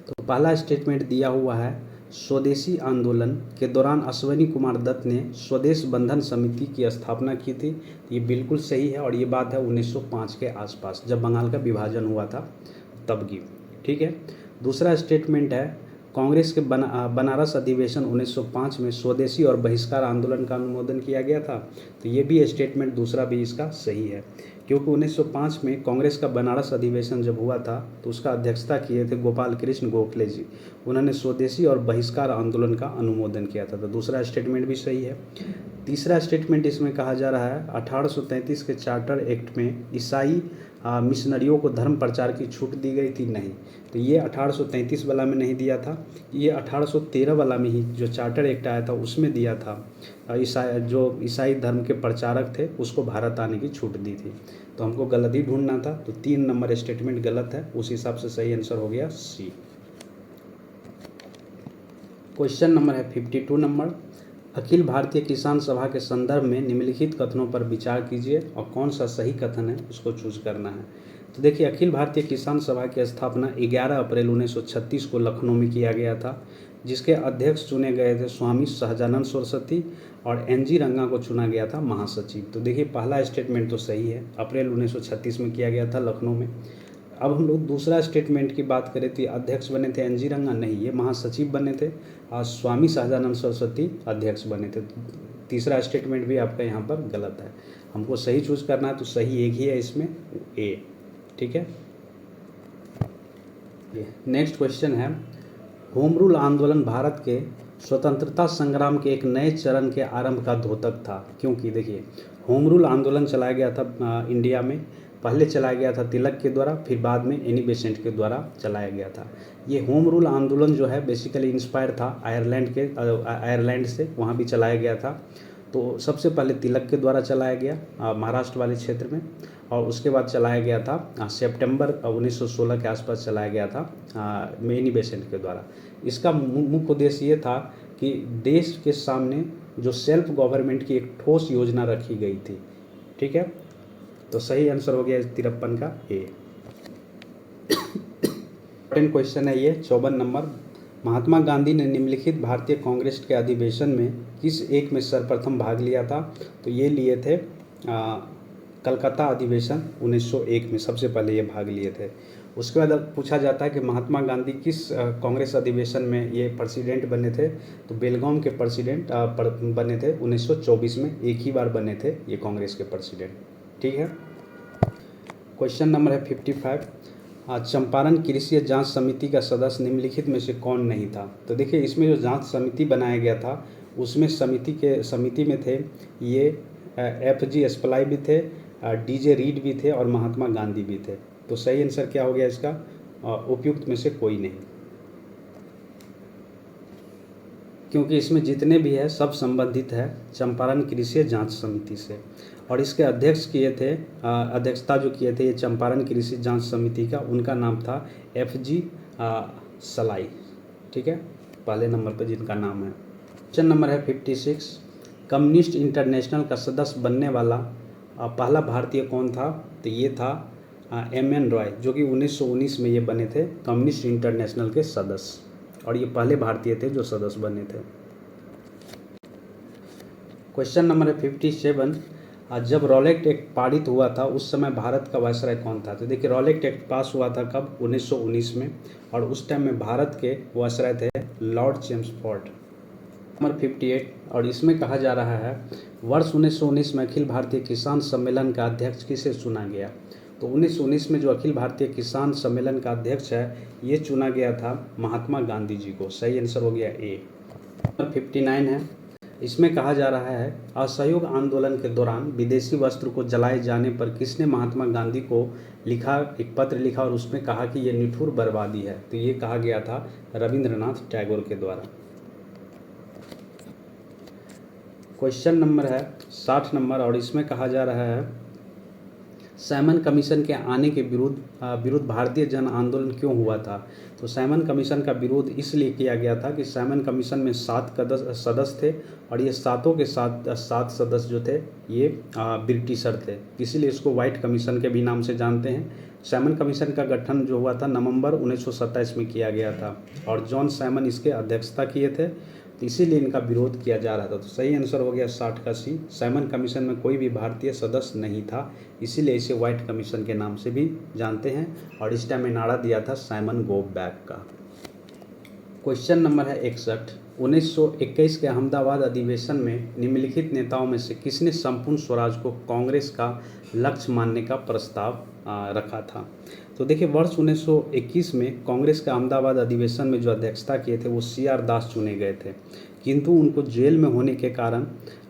[SPEAKER 1] तो पहला स्टेटमेंट दिया हुआ है स्वदेशी आंदोलन के दौरान अश्विनी कुमार दत्त ने स्वदेश बंधन समिति की स्थापना की थी, ये बिल्कुल सही है। और ये बात है 1905 के आसपास जब बंगाल का विभाजन हुआ था तब की, ठीक है। दूसरा स्टेटमेंट है कांग्रेस के बनारस अधिवेशन 1905 में स्वदेशी और बहिष्कार आंदोलन का अनुमोदन किया गया था। तो ये भी स्टेटमेंट दूसरा भी इसका सही है क्योंकि 1905 में कांग्रेस का बनारस अधिवेशन जब हुआ था तो उसका अध्यक्षता किए थे गोपाल कृष्ण गोखले जी। उन्होंने स्वदेशी और बहिष्कार आंदोलन का अनुमोदन किया था, तो दूसरा स्टेटमेंट भी सही है। तीसरा स्टेटमेंट इसमें कहा जा रहा है 1833 के चार्टर एक्ट में ईसाई मिशनरियों को धर्म प्रचार की छूट दी गई थी? नहीं। तो ये 1833 वाला में नहीं दिया था, ये 1813 वाला में ही जो चार्टर एक्ट आया था उसमें दिया था। ईसाई धर्म के प्रचारक थे उसको भारत आने की छूट दी थी। तो हमको गलत ही ढूंढना था, तो 3 नंबर स्टेटमेंट गलत है, उस हिसाब से सही आंसर हो गया सी। क्वेश्चन नंबर है 52 नंबर, अखिल भारतीय किसान सभा के संदर्भ में निम्नलिखित कथनों पर विचार कीजिए और कौन सा सही कथन है उसको चूज करना है। तो देखिए, अखिल भारतीय किसान सभा की स्थापना 11 अप्रैल 1936 को लखनऊ में किया गया था, जिसके अध्यक्ष चुने गए थे स्वामी सहजानंद सरस्वती और NG रंगा को चुना गया था महासचिव। तो देखिए, पहला स्टेटमेंट तो सही है, अप्रैल 1936 में किया गया था लखनऊ में। अब हम लोग दूसरा स्टेटमेंट की बात करें तो अध्यक्ष बने थे NG रंगा? नहीं, ये महासचिव बने थे और स्वामी सहजानंद सरस्वती अध्यक्ष बने थे। तीसरा स्टेटमेंट भी आपका यहाँ पर गलत है, हमको सही चूज करना है, तो सही एक ही है इसमें, ए। ठीक है, नेक्स्ट क्वेश्चन है, होम रूल आंदोलन भारत के स्वतंत्रता संग्राम के एक नए चरण के आरंभ का द्योतक था, क्योंकि देखिए, होम रूल आंदोलन चलाया गया था इंडिया में, पहले चलाया गया था तिलक के द्वारा, फिर बाद में एनी बेसेंट के द्वारा चलाया गया था। ये होम रूल आंदोलन जो है बेसिकली इंस्पायर था आयरलैंड से, वहाँ भी चलाया गया था। तो सबसे पहले तिलक के द्वारा चलाया गया महाराष्ट्र वाले क्षेत्र में, और उसके बाद चलाया गया था सितंबर 1916 के आसपास चलाया गया था एनी बेसेंट के द्वारा। इसका मुख्य उद्देश्य ये था कि देश के सामने जो सेल्फ गवर्नमेंट की एक ठोस योजना रखी गई थी। ठीक है, तो सही आंसर हो गया 53 का ए। इंपॉर्टेंट क्वेश्चन है ये 54 नंबर, महात्मा गांधी ने निम्नलिखित भारतीय कांग्रेस के अधिवेशन में किस एक में सर्वप्रथम भाग लिया था? तो ये लिए थे कलकत्ता अधिवेशन 1901 में सबसे पहले ये भाग लिए थे। उसके बाद पूछा जाता है कि महात्मा गांधी किस कांग्रेस अधिवेशन में ये प्रेसिडेंट बने थे? तो बेलगाम के प्रेसिडेंट बने थे 1924 में, एक ही बार बने थे ये कांग्रेस के प्रेसिडेंट। ठीक है, क्वेश्चन नंबर है 55, चंपारण कृषि जांच समिति का सदस्य निम्नलिखित में से कौन नहीं था? तो देखिए, इसमें जो जांच समिति बनाया गया था उसमें समिति में थे ये FG एस्प्लाई भी थे, DJ रीड भी थे और महात्मा गांधी भी थे। तो सही आंसर क्या हो गया इसका? उपयुक्त में से कोई नहीं, क्योंकि इसमें जितने भी है सब संबंधित है चंपारण कृषि जांच समिति से, और इसके अध्यक्ष किए थे अध्यक्षता जो किए थे ये चंपारण कृषि जांच समिति का, उनका नाम था FG सलाई। ठीक है, पहले नंबर पर जिनका नाम है। क्वेश्चन नंबर है 56, कम्युनिस्ट इंटरनेशनल का सदस्य बनने वाला पहला भारतीय कौन था? तो ये था MN रॉय, जो कि 1919 में ये बने थे कम्युनिस्ट इंटरनेशनल के सदस्य, और ये पहले भारतीय थे जो सदस्य बने थे। क्वेश्चन नंबर है 57, जब रॉलेट एक्ट पारित हुआ था उस समय भारत का वायसराय कौन था? तो देखिए, रॉलेट एक्ट पास हुआ था कब? 1919 में, और उस टाइम में भारत के वायसराय थे लॉर्ड चेम्सफोर्ड। नंबर 58, और इसमें कहा जा रहा है वर्ष 1919 में अखिल भारतीय किसान सम्मेलन का अध्यक्ष किसे चुना गया? तो 1919 में जो अखिल भारतीय किसान सम्मेलन का अध्यक्ष है ये चुना गया था महात्मा गांधी जी को। सही आंसर हो गया ए। नंबर 59 है, इसमें कहा जा रहा है असहयोग आंदोलन के दौरान विदेशी वस्त्र को जलाए जाने पर किसने महात्मा गांधी को एक पत्र लिखा और उसमें कहा कि ये निठुर बर्बादी है? तो ये कहा गया था रविंद्रनाथ टैगोर के द्वारा। क्वेश्चन नंबर है 60 नंबर, और इसमें कहा जा रहा है सैमन कमीशन के आने के विरुद्ध भारतीय जन आंदोलन क्यों हुआ था? तो सैमन कमीशन का विरोध इसलिए किया गया था कि सैमन कमीशन में 7 सदस्य थे, और ये सातों के 7 सदस्य जो थे ये ब्रिटिशर थे, इसीलिए इसको व्हाइट कमीशन के भी नाम से जानते हैं। सैमन कमीशन का गठन जो हुआ था नवंबर 1927 में किया गया था, और जॉन सैमन इसके अध्यक्षता किए थे, तो इसीलिए इनका विरोध किया जा रहा था। तो सही आंसर हो गया 60 का सी। सैमन कमीशन में कोई भी भारतीय सदस्य नहीं था, इसीलिए इसे व्हाइट कमीशन के नाम से भी जानते हैं, और इस टाइम में नारा दिया था साइमन गो बैक का। क्वेश्चन नंबर है 61। 1921 के अहमदाबाद अधिवेशन में निम्नलिखित नेताओं में से किसने संपूर्ण स्वराज को कांग्रेस का लक्ष्य मानने का प्रस्ताव रखा था? तो देखिए, वर्ष 1921 में कांग्रेस के अहमदाबाद अधिवेशन में जो अध्यक्षता किए थे वो CR दास चुने गए थे, किंतु उनको जेल में होने के कारण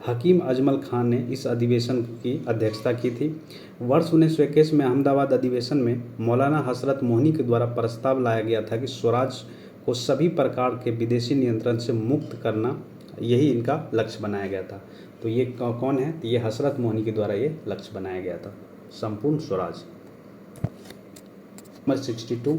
[SPEAKER 1] हकीम अजमल खान ने इस अधिवेशन की अध्यक्षता की थी। वर्ष 1921 में अहमदाबाद अधिवेशन में मौलाना हसरत मोहनी के द्वारा प्रस्ताव लाया गया था कि स्वराज को सभी प्रकार के विदेशी नियंत्रण से मुक्त करना, यही इनका लक्ष्य बनाया गया था। तो ये कौन है? ये हसरत मोहनी के द्वारा ये लक्ष्य बनाया गया था, संपूर्ण स्वराज। नंबर 62।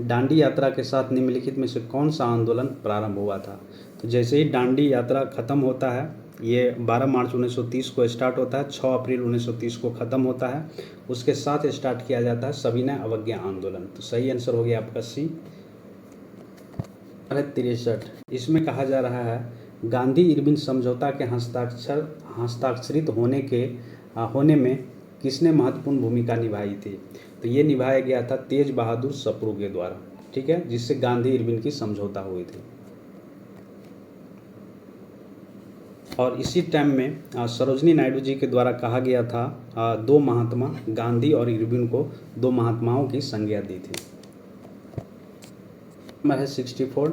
[SPEAKER 1] दांडी यात्रा के साथ निम्नलिखित में से कौन सा आंदोलन प्रारंभ हुआ था? तो जैसे ही दांडी यात्रा खत्म होता है, ये 12 मार्च 1930 को स्टार्ट होता है, 6 अप्रैल 1930 को ख़त्म होता है, उसके साथ स्टार्ट किया जाता है सविनय अवज्ञा आंदोलन। तो सही आंसर हो गया आपका सी। 63। इसमें कहा जा रहा है गांधी इरविन समझौता के हस्ताक्षरित होने में किसने महत्वपूर्ण भूमिका निभाई थी? तो ये निभाया गया था तेज बहादुर सप्रू के द्वारा, ठीक है, जिससे गांधी इरविन की समझौता हुई थी। और इसी टाइम में सरोजनी नायडू जी के द्वारा कहा गया था दो महात्मा गांधी और इरविन को दो महात्माओं की संज्ञा दी थी। नंबर है 64।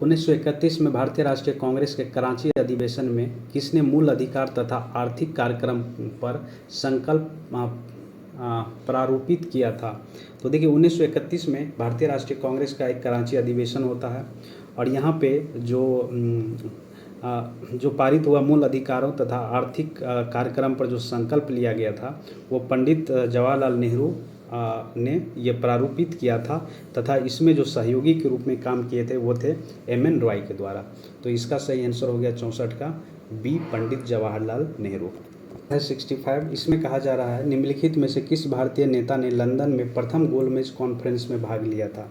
[SPEAKER 1] 1931 में भारतीय राष्ट्रीय कांग्रेस के कराची अधिवेशन में किसने मूल अधिकार तथा आर्थिक कार्यक्रम पर संकल्प प्रारूपित किया था? तो देखिए, 1931 में भारतीय राष्ट्रीय कांग्रेस का एक कराची अधिवेशन होता है और यहाँ पे जो पारित हुआ मूल अधिकारों तथा आर्थिक कार्यक्रम पर जो संकल्प लिया गया था वो पंडित जवाहरलाल नेहरू ने ये प्रारूपित किया था तथा इसमें जो सहयोगी के रूप में काम किए थे वो थे MN रॉय के द्वारा। तो इसका सही आंसर हो गया 64 का बी, पंडित जवाहरलाल नेहरू। 65। इसमें कहा जा रहा है निम्नलिखित में से किस भारतीय नेता ने लंदन में प्रथम गोलमेज कॉन्फ्रेंस में भाग लिया था?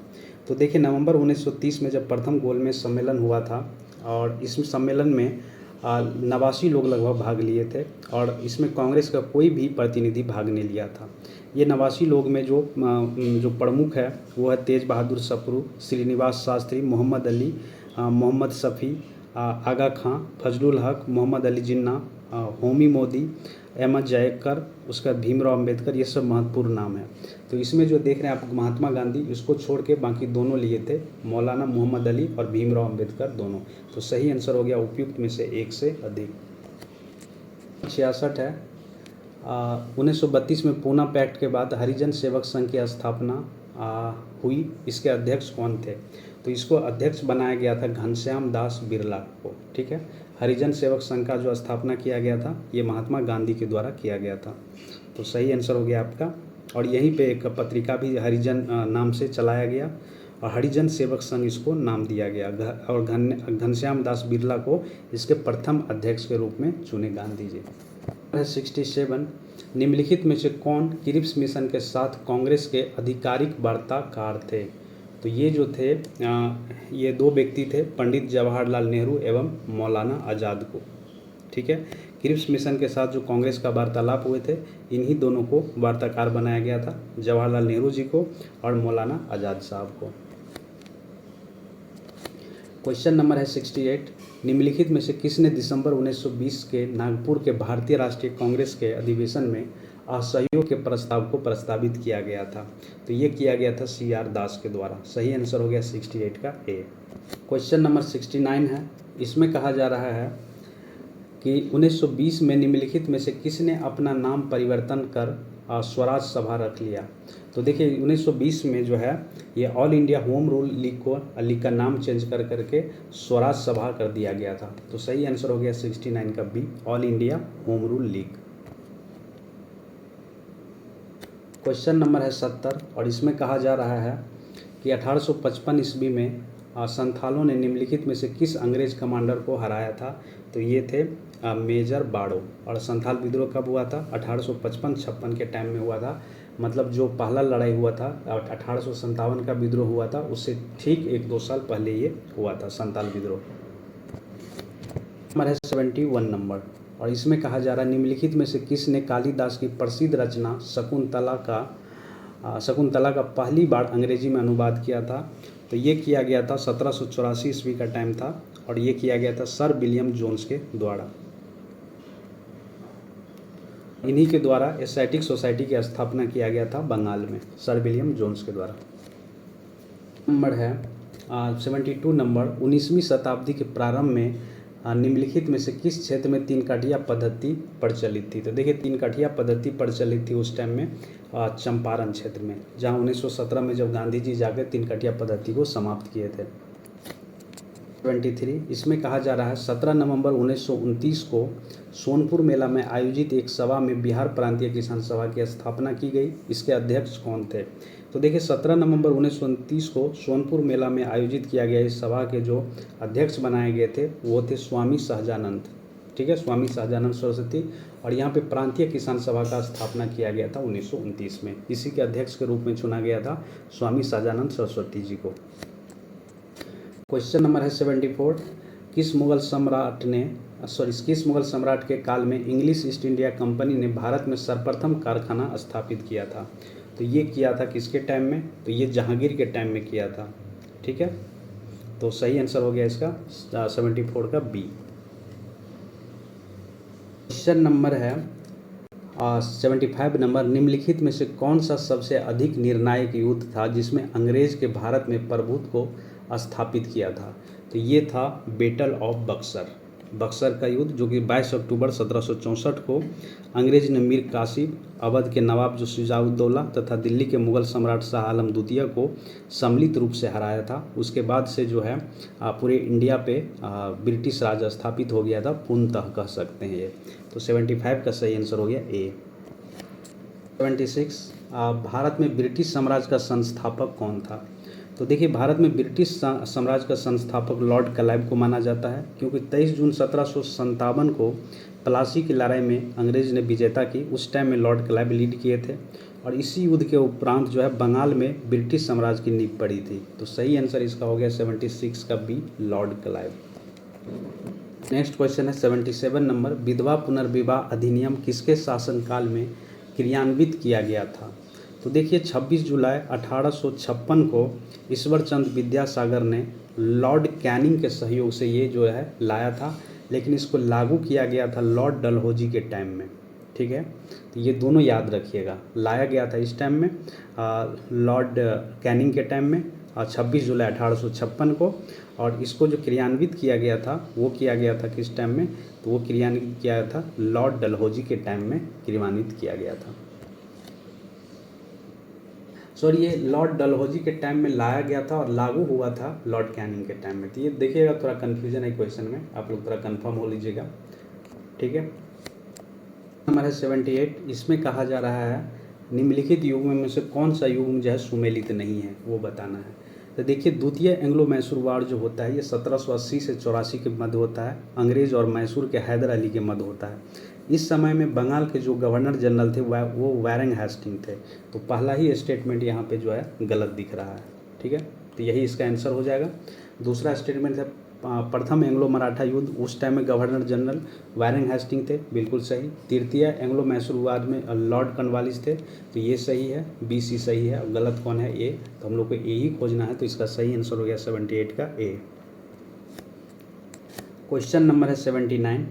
[SPEAKER 1] तो देखिए, नवंबर 1930 में जब प्रथम गोलमेज सम्मेलन हुआ था और इस सम्मेलन में 89 लोग लगभग भाग लिए थे और इसमें कांग्रेस का कोई भी प्रतिनिधि भाग नहीं लिया था। ये 89 लोग में जो प्रमुख है वो है तेज बहादुर सप्रू, श्रीनिवास शास्त्री, मोहम्मद अली, मोहम्मद शफी, आगा खां, फजलुल हक, मोहम्मद अली जिन्ना, होमी मोदी, अहमद जयकर, उसका भीमराव अंबेडकर, ये सब महत्वपूर्ण नाम है। तो इसमें जो देख रहे हैं आप महात्मा गांधी, इसको छोड़ के बाकी दोनों लिए थे, मौलाना मोहम्मद अली और भीमराव अंबेडकर दोनों। तो सही आंसर हो गया उपयुक्त में से एक से अधिक। 66 है 1932 में पूना पैक्ट के बाद हरिजन सेवक संघ की स्थापना हुई, इसके अध्यक्ष कौन थे? तो इसको अध्यक्ष बनाया गया था घनश्याम दास बिरला को, ठीक है। हरिजन सेवक संघ का जो स्थापना किया गया था ये महात्मा गांधी के द्वारा किया गया था। तो सही आंसर हो गया आपका। और यहीं पे एक पत्रिका भी हरिजन नाम से चलाया गया और हरिजन सेवक संघ इसको नाम दिया गया और घनश्याम दास बिरला को इसके प्रथम अध्यक्ष के रूप में चुने गांधी जी। 67। निम्नलिखित में से कौन क्रिप्स मिशन के साथ कांग्रेस के आधिकारिक वार्ताकार थे? तो ये जो थे ये दो व्यक्ति थे, पंडित जवाहरलाल नेहरू एवं मौलाना आज़ाद को, ठीक है। क्रिप्स मिशन के साथ जो कांग्रेस का वार्तालाप हुए थे इन्हीं दोनों को वार्ताकार बनाया गया था, जवाहरलाल नेहरू जी को और मौलाना आज़ाद साहब को। क्वेश्चन नंबर है 68। निम्नलिखित में से किसने दिसंबर 1920 के नागपुर के भारतीय राष्ट्रीय कांग्रेस के अधिवेशन में असहयोग के प्रस्ताव को प्रस्तावित किया गया था? तो ये किया गया था CR दास के द्वारा। सही आंसर हो गया 68 का ए। क्वेश्चन नंबर 69 है, इसमें कहा जा रहा है कि 1920 में निम्नलिखित में से किसने अपना नाम परिवर्तन कर स्वराज सभा रख लिया? तो देखिए 1920 में जो है ये all India home rule league का नाम चेंज कर करके स्वराज सभा कर दिया गया था। तो सही आंसर हो गया 69 का B, all India home rule league. Question number है 70 और इसमें कहा जा रहा है कि 1855 ईस्वी में संथालों ने निम्नलिखित में से किस अंग्रेज कमांडर को हराया था? तो ये थे मेजर बाड़ो। और संथाल विद्रोह कब हुआ था? 1855-56 के टाइम में हुआ था। मतलब जो पहला लड़ाई हुआ था 1857 का विद्रोह हुआ था, उससे ठीक 1-2 साल पहले ये हुआ था संथाल विद्रोह। नंबर है 71 नंबर और इसमें कहा जा रहा है निम्नलिखित में से किसने कालिदास की प्रसिद्ध रचना शकुंतला का शकुंतला का पहली बार अंग्रेजी में अनुवाद किया था, तो ये किया गया था 1784 ईस्वी का टाइम था, और ये किया गया था सर विलियम जोन्स के द्वारा। इन्हीं के द्वारा एस्थेटिक सोसाइटी की स्थापना किया गया था बंगाल में, सर विलियम जोन्स के द्वारा। नंबर है 72 नंबर, 19वीं शताब्दी के प्रारंभ में निम्नलिखित में से किस क्षेत्र में तीन काठिया पद्धति प्रचलित थी? तो देखिए, तीन काठिया पद्धति प्रचलित थी उस टाइम में चंपारण क्षेत्र में, जहां 1917 में जब गांधी जी जाकर तीन काठिया पद्धति को समाप्त किए थे। 23 इसमें कहा जा रहा है 17 नवंबर 1929 को सोनपुर मेला में आयोजित एक सभा में बिहार प्रांतीय किसान सभा की स्थापना की गई, इसके अध्यक्ष कौन थे? तो देखिए, 17 नवंबर 1929 को सोनपुर मेला में आयोजित किया गया इस सभा के जो अध्यक्ष बनाए गए थे वो थे स्वामी सहजानंद। ठीक है, स्वामी सहजानंद सरस्वती। और यहाँ पे प्रांतीय किसान सभा का स्थापना किया गया था 1929 में, इसी के अध्यक्ष के रूप में चुना गया था स्वामी सहजानंद सरस्वती जी को। क्वेश्चन नंबर है 74, किस मुगल सम्राट के काल में इंग्लिश ईस्ट इंडिया कंपनी ने भारत में सर्वप्रथम कारखाना स्थापित किया था? तो ये किया था किसके टाइम में? तो ये जहांगीर के टाइम में किया था। ठीक है, तो सही आंसर हो गया इसका 74 का बी। क्वेश्चन नंबर है 75 नंबर, निम्नलिखित में से कौन सा सबसे अधिक निर्णायक युद्ध था जिसमें अंग्रेज के भारत में प्रभुत्व को स्थापित किया था? तो ये था बैटल ऑफ बक्सर का युद्ध, जो कि 22 अक्टूबर 1764 को अंग्रेज ने मीर कासिम, अवध के नवाब जो शुजाउद्दौला तथा दिल्ली के मुगल सम्राट शाह आलम द्वितीय को सम्मिलित रूप से हराया था। उसके बाद से जो है पूरे इंडिया पे ब्रिटिश राज स्थापित हो गया था, पूर्णतः कह सकते हैं ये। तो 75 का सही आंसर हो गया ए। 76, भारत में ब्रिटिश साम्राज्य का संस्थापक कौन था? तो देखिए, भारत में ब्रिटिश साम्राज्य का संस्थापक लॉर्ड क्लाइव को माना जाता है, क्योंकि 23 जून 1757 को प्लासी की लड़ाई में अंग्रेज ने विजेता की। उस टाइम में लॉर्ड क्लाइव लीड किए थे, और इसी युद्ध के उपरांत जो है बंगाल में ब्रिटिश साम्राज्य की नींव पड़ी थी। तो सही आंसर इसका हो गया 76 का B, Lord Clive. Next question है 77 नंबर, विधवा पुनर्विवाह अधिनियम किसके शासनकाल में क्रियान्वित किया गया था? तो देखिए, 26 जुलाई 1856 को ईश्वर चंद्र विद्यासागर ने लॉर्ड कैनिंग के सहयोग से ये जो है लाया था, लेकिन इसको लागू किया गया था लॉर्ड डलहौजी के टाइम में। ठीक है, तो ये दोनों याद रखिएगा, लाया गया था इस टाइम में लॉर्ड कैनिंग के टाइम में 26 जुलाई 1856 को, और इसको जो क्रियान्वित किया गया था वो किया गया था किस टाइम में? तो वो क्रियान्वित किया गया था लॉर्ड डलहौजी के टाइम में क्रियान्वित किया गया था। सॉरी, ये लॉर्ड डलहौजी के टाइम में लाया गया था और लागू हुआ था लॉर्ड कैनिंग के टाइम में। तो ये देखिएगा, थोड़ा कन्फ्यूजन है क्वेश्चन में, आप लोग थोड़ा कंफर्म हो लीजिएगा। ठीक है, नंबर है 78, इसमें कहा जा रहा है निम्नलिखित युग्म में से कौन सा युग्म जो है सुमेलित नहीं है, वो बताना है। तो देखिए, द्वितीय एंग्लो मैसूर वार जो होता है ये 1780 से 84 के मध्य होता है, अंग्रेज और मैसूर के हैदर अली के मध्य होता है। इस समय में बंगाल के जो गवर्नर जनरल थे वो वारेन हेस्टिंग थे। तो पहला ही स्टेटमेंट यहाँ पे जो है गलत दिख रहा है। ठीक है, तो यही इसका आंसर हो जाएगा। दूसरा स्टेटमेंट है प्रथम एंग्लो मराठा युद्ध, उस टाइम में गवर्नर जनरल वारेन हेस्टिंग थे, बिल्कुल सही। तृतीय एंग्लो मैसूर वाद में लॉर्ड कॉर्नवालिस थे, तो ये सही है, बी सी सही है। और गलत कौन है? ए। तो हम लोग को ए ही खोजना है, तो इसका सही आंसर हो गया 78 का ए। क्वेश्चन नंबर है 79,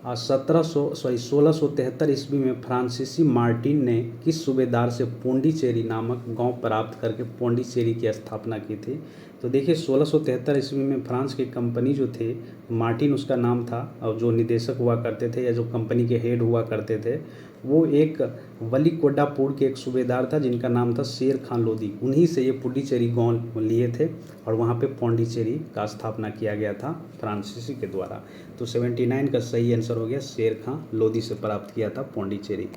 [SPEAKER 1] 1673 ईस्वी में फ्रांसीसी मार्टिन ने किस सूबेदार से पोंडीचेरी नामक गांव प्राप्त करके पोंडीचेरी की स्थापना की थी? तो देखिए, 1673 ईस्वी में फ्रांस की कंपनी जो थे, मार्टिन उसका नाम था, और जो निदेशक हुआ करते थे या जो कंपनी के हेड हुआ करते थे वो एक वलीकोडापुर के एक सूबेदार था जिनका नाम था शेर खान लोदी। उन्हीं से ये पुडुचेरी गांव लिए थे और वहाँ पे पौंडीचेरी का स्थापना किया गया था फ्रांसीसी के द्वारा। तो 79 का सही आंसर हो गया, शेर खान लोदी से प्राप्त किया था पौंडीचेरी।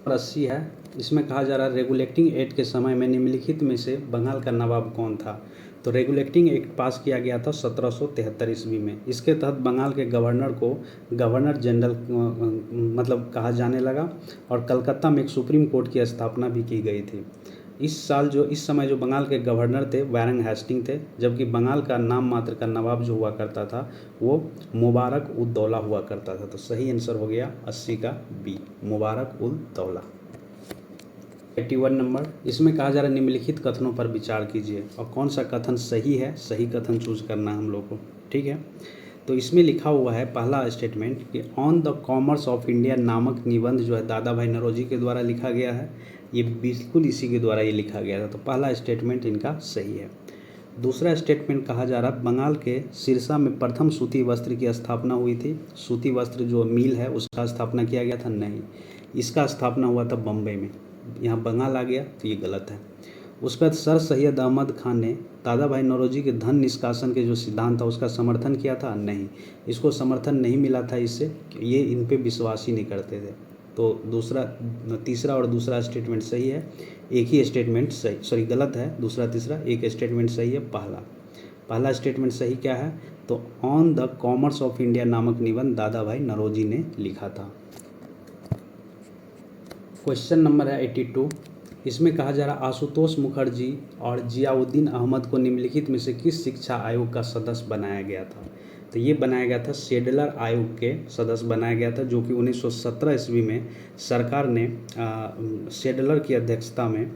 [SPEAKER 1] 80 है, इसमें कहा जा रहा है रेगुलेटिंग एक्ट के समय में निम्नलिखित में से बंगाल का नवाब कौन था? तो रेगुलेटिंग एक्ट पास किया गया था 1773 ईस्वी में। इसके तहत बंगाल के गवर्नर को गवर्नर जनरल मतलब कहा जाने लगा, और कलकत्ता में एक सुप्रीम कोर्ट की स्थापना भी की गई थी। इस समय जो बंगाल के गवर्नर थे वारेन हेस्टिंग थे, जबकि बंगाल का नाम मात्र का नवाब जो हुआ करता था वो मुबारक उद दौला हुआ करता था। तो सही आंसर हो गया 80 का बी, मुबारक उद दौला। 81 नंबर, इसमें कहा जा रहा है निम्नलिखित कथनों पर विचार कीजिए और कौन सा कथन सही है, सही कथन चूज करना है हम लोग को। ठीक है, तो इसमें लिखा हुआ है पहला स्टेटमेंट कि on the commerce of India नामक निबंध जो है दादा भाई नौरोजी के द्वारा लिखा गया है। ये बिल्कुल इसी के द्वारा ये लिखा गया था, तो पहला स्टेटमेंट इनका सही है। दूसरा स्टेटमेंट कहा जा रहा है बंगाल के सिरसा में प्रथम सूती वस्त्र की स्थापना हुई थी। सूती वस्त्र जो मिल है उसका स्थापना किया गया था, नहीं, इसका स्थापना हुआ था बम्बई में। यहाँ बंगाल आ गया तो ये गलत है। उसके बाद सर सैयद अहमद खान ने दादा भाई नौरोजी के धन निष्कासन के जो सिद्धांत था उसका समर्थन किया था, नहीं, इसको समर्थन नहीं मिला था, इससे ये इन पे विश्वास ही नहीं करते थे। तो तीसरा और दूसरा स्टेटमेंट सही है, एक ही स्टेटमेंट सही, सॉरी गलत है, दूसरा तीसरा एक स्टेटमेंट सही है। पहला स्टेटमेंट सही क्या है, तो on the commerce of India नामक निबंध दादा भाई नौरोजी ने लिखा था। क्वेश्चन नंबर है 82, इसमें कहा जा रहा आशुतोष मुखर्जी और जियाउद्दीन अहमद को निम्नलिखित में से किस शिक्षा आयोग का सदस्य बनाया गया था। तो ये बनाया गया था शेडलर आयोग के सदस्य बनाया गया था, जो कि 1917 ईस्वी में सरकार ने शेडलर की अध्यक्षता में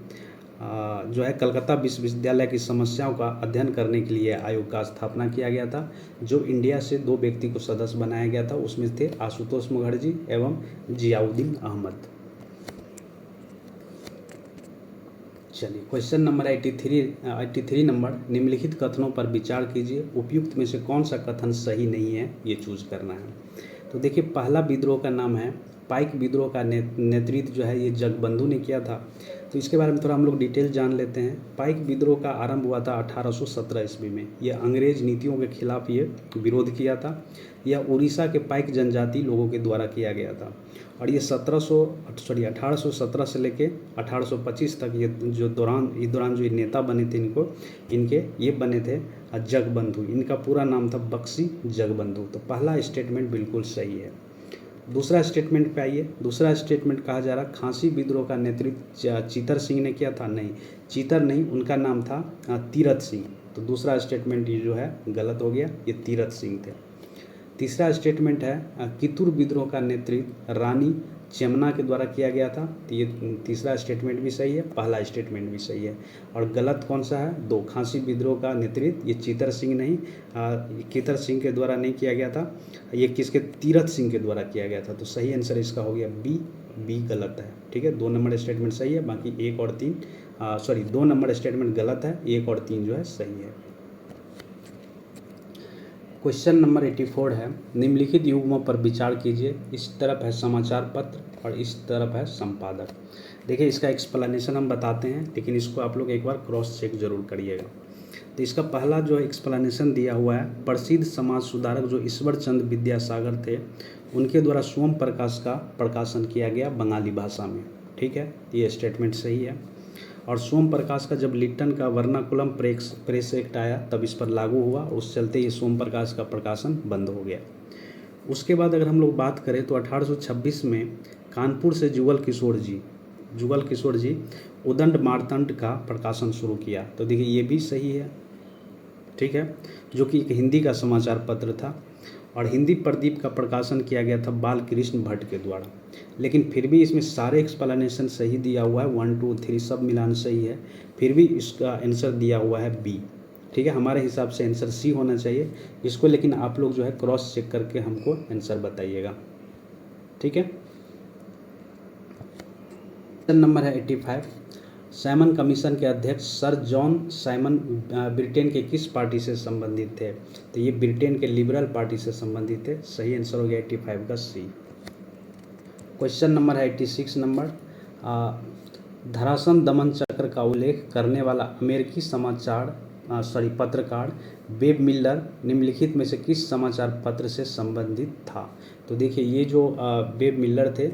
[SPEAKER 1] जो है कलकत्ता विश्वविद्यालय की समस्याओं का अध्ययन करने के लिए आयोग का स्थापना किया गया था। जो इंडिया से 2 व्यक्ति को सदस्य बनाया गया था, उसमें थे आशुतोष मुखर्जी एवं जियाउद्दीन अहमद। चलिए क्वेश्चन नंबर 83 नंबर, निम्नलिखित कथनों पर विचार कीजिए, उपयुक्त में से कौन सा कथन सही नहीं है, ये चूज करना है। तो देखिए पहला विद्रोह का नाम है पाइक विद्रोह का नेतृत्व जो है ये जगबंधु ने किया था। तो इसके बारे में थोड़ा हम लोग डिटेल जान लेते हैं। पाइक विद्रोह का आरंभ हुआ था 1817 ईस्वी में। यह अंग्रेज नीतियों के खिलाफ ये विरोध किया था। यह उड़ीसा के पाइक जनजाति लोगों के द्वारा किया गया था और ये 1817 से लेके 1825 तक इस दौरान जो नेता बने थे इनके ये बने थे जगबंधु। इनका पूरा नाम था बक्सी जगबंधु। तो पहला स्टेटमेंट बिल्कुल सही है। दूसरा स्टेटमेंट पे आइए। दूसरा स्टेटमेंट कहा जा रहा खांसी विद्रोह का नेतृत्व चीतर सिंह ने किया था, नहीं, चीतर नहीं, उनका नाम था तीरथ सिंह। तो दूसरा स्टेटमेंट ये जो है गलत हो गया, ये तीरथ सिंह थे। तीसरा स्टेटमेंट है कितूर विद्रोह का नेतृत्व रानी चेमना के द्वारा किया गया था। तो ये तीसरा स्टेटमेंट भी सही है, पहला स्टेटमेंट भी सही है। और गलत कौन सा है, 2, खांसी विद्रोह का नेतृत्व ये चीतर सिंह नहीं, चीतर सिंह के द्वारा नहीं किया गया था, ये किसके, तीरथ सिंह के द्वारा किया गया था। तो सही आंसर इसका हो गया बी गलत है। ठीक है, 2 नंबर स्टेटमेंट सही है, बाकी 1 और 3 2 नंबर स्टेटमेंट गलत है, 1 और 3 जो है सही है। क्वेश्चन नंबर 84 है, निम्नलिखित युग्मों पर विचार कीजिए। इस तरफ है समाचार पत्र और इस तरफ है संपादक। देखिए इसका एक्सप्लेनेशन हम बताते हैं, लेकिन इसको आप लोग एक बार क्रॉस चेक जरूर करिएगा। तो इसका पहला जो एक्सप्लेनेशन दिया हुआ है, प्रसिद्ध समाज सुधारक जो ईश्वर चंद्र विद्यासागर थे, उनके द्वारा सोम प्रकाश का प्रकाशन किया गया बंगाली भाषा में। ठीक है, ये स्टेटमेंट सही है। और सोम प्रकाश का जब लिट्टन का वर्नाकुलम प्रेस एक्ट आया तब इस पर लागू हुआ, उस चलते ये सोम प्रकाश का प्रकाशन बंद हो गया। उसके बाद अगर हम लोग बात करें तो 1826 में कानपुर से जुगल किशोर जी उदंड मार्तंड का प्रकाशन शुरू किया। तो देखिए ये भी सही है। ठीक है, जो कि एक हिंदी का समाचार पत्र था और हिंदी प्रदीप का प्रकाशन किया गया था बाल कृष्ण भट्ट के द्वारा। लेकिन फिर भी इसमें सारे एक्सप्लेनेशन सही दिया हुआ है, 1 2 3 सब मिलान सही है, फिर भी इसका आंसर दिया हुआ है बी। ठीक है, हमारे हिसाब से आंसर सी होना चाहिए इसको, लेकिन आप लोग जो है क्रॉस चेक करके हमको आंसर बताइएगा। ठीक है, क्वेश्चन नंबर है 85, साइमन कमीशन के अध्यक्ष सर जॉन साइमन ब्रिटेन के किस पार्टी से संबंधित थे। तो ये ब्रिटेन के लिबरल पार्टी से संबंधित थे। सही आंसर हो गया 85 का सी। क्वेश्चन नंबर है 86 नंबर, धरासन दमन चक्र का उल्लेख करने वाला अमेरिकी पत्रकार वेब मिलर निम्नलिखित में से किस समाचार पत्र से संबंधित था। तो देखिए ये जो वेब मिलर थे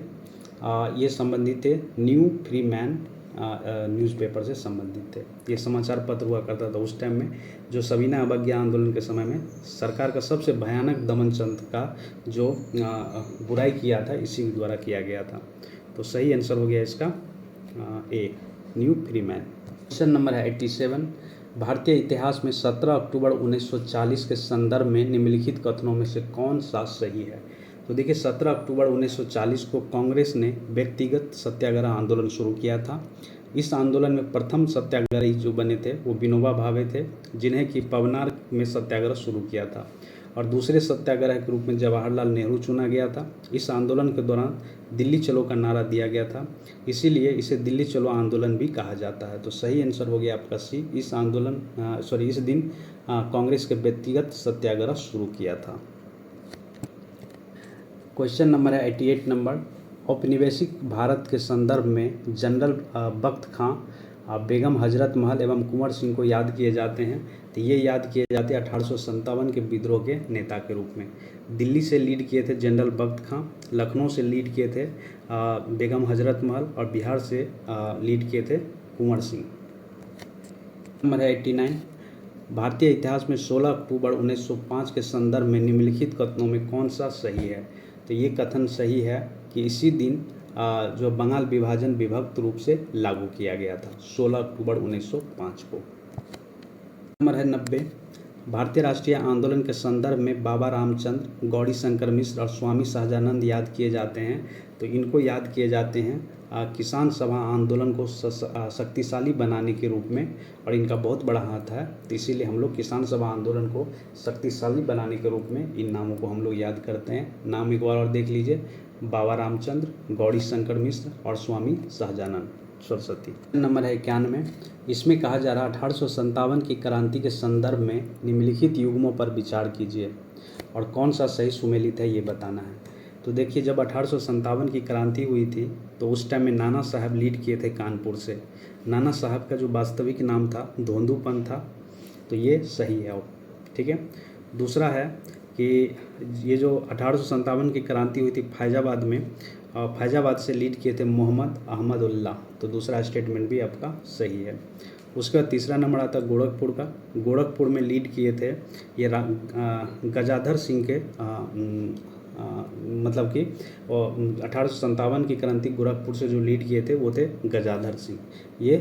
[SPEAKER 1] ये संबंधित थे न्यू फ्री मैन न्यूज़पेपर से संबंधित थे। ये समाचार पत्र हुआ करता था उस टाइम में, जो सविनय अवज्ञा आंदोलन के समय में सरकार का सबसे भयानक दमन तंत्र का जो बुराई किया था इसी के द्वारा किया गया था। तो सही आंसर हो गया इसका A, new free man. Question number है 87, भारतीय इतिहास में 17 अक्टूबर 1940 के संदर्भ में निम्नलिखित कथनों में से कौन सा सही है। तो देखिए 17 अक्टूबर 1940 को कांग्रेस ने व्यक्तिगत सत्याग्रह आंदोलन शुरू किया था। इस आंदोलन में प्रथम सत्याग्रही जो बने थे वो विनोबा भावे थे, जिन्हें कि पवनार में सत्याग्रह शुरू किया था, और दूसरे सत्याग्रह के रूप में जवाहरलाल नेहरू चुना गया था। इस आंदोलन के दौरान दिल्ली चलो का नारा दिया गया था, इसीलिए इसे दिल्ली चलो आंदोलन भी कहा जाता है। तो सही आंसर हो गया आपका सी। इस दिन कांग्रेस के व्यक्तिगत सत्याग्रह शुरू किया था। क्वेश्चन नंबर है 88 नंबर। औपनिवेशिक भारत के संदर्भ में जनरल बख्त खां, बेगम हजरत महल एवं कुंवर सिंह को याद किए जाते हैं। तो ये याद किए जाते हैं 1857 के विद्रोह के नेता के रूप में। दिल्ली से लीड किए थे जनरल बख्त खां, लखनऊ से लीड किए थे बेगम हजरत महल, और बिहार से लीड किए थे कुंवर सिंह। नंबर है 89। भारतीय इतिहास में 16 अक्टूबर 1905 के संदर्भ में निम्नलिखित कथनों में कौन सा सही है? तो ये कथन सही है कि इसी दिन जो बंगाल विभाजन विभक्त रूप से लागू किया गया था 16 अक्टूबर 1905 को। नंबर है 90। भारतीय राष्ट्रीय आंदोलन के संदर्भ में बाबा रामचंद्र, गौरी शंकर मिश्र और स्वामी सहजानंद याद किए जाते हैं। तो इनको याद किए जाते हैं किसान सभा आंदोलन को शक्तिशाली बनाने के रूप में, और इनका बहुत बड़ा हाथ है, तो इसीलिए हम लोग किसान सभा आंदोलन को शक्तिशाली बनाने के रूप में इन नामों को हम लोग याद करते हैं। नाम एक बार और देख लीजिए, बाबा रामचंद्र, गौरी शंकर मिश्र और स्वामी सहजानंद सरस्वती। नंबर है 91। इसमें कहा जा रहा 1857 की क्रांति के संदर्भ में निम्नलिखित युग्मों पर विचार कीजिए और कौन सा सही सुमेलित है ये बताना है। तो देखिए, जब 1857 की क्रांति हुई थी तो उस टाइम में नाना साहब लीड किए थे कानपुर से। नाना साहब का जो वास्तविक नाम था धोंदूपंत था, तो ये सही है। ठीक है। दूसरा है कि ये जो 1857 की क्रांति हुई थी फैजाबाद में, फैजाबाद से लीड किए थे मोहम्मद अहमदुल्लाह, तो दूसरा स्टेटमेंट भी आपका सही है। उसके बाद तीसरा नंबर आता है गोरखपुर का। गोरखपुर में लीड किए थे ये गजाधर सिंह के मतलब कि 1857 की क्रांति गोरखपुर से जो लीड किए थे वो थे गजाधर सिंह, ये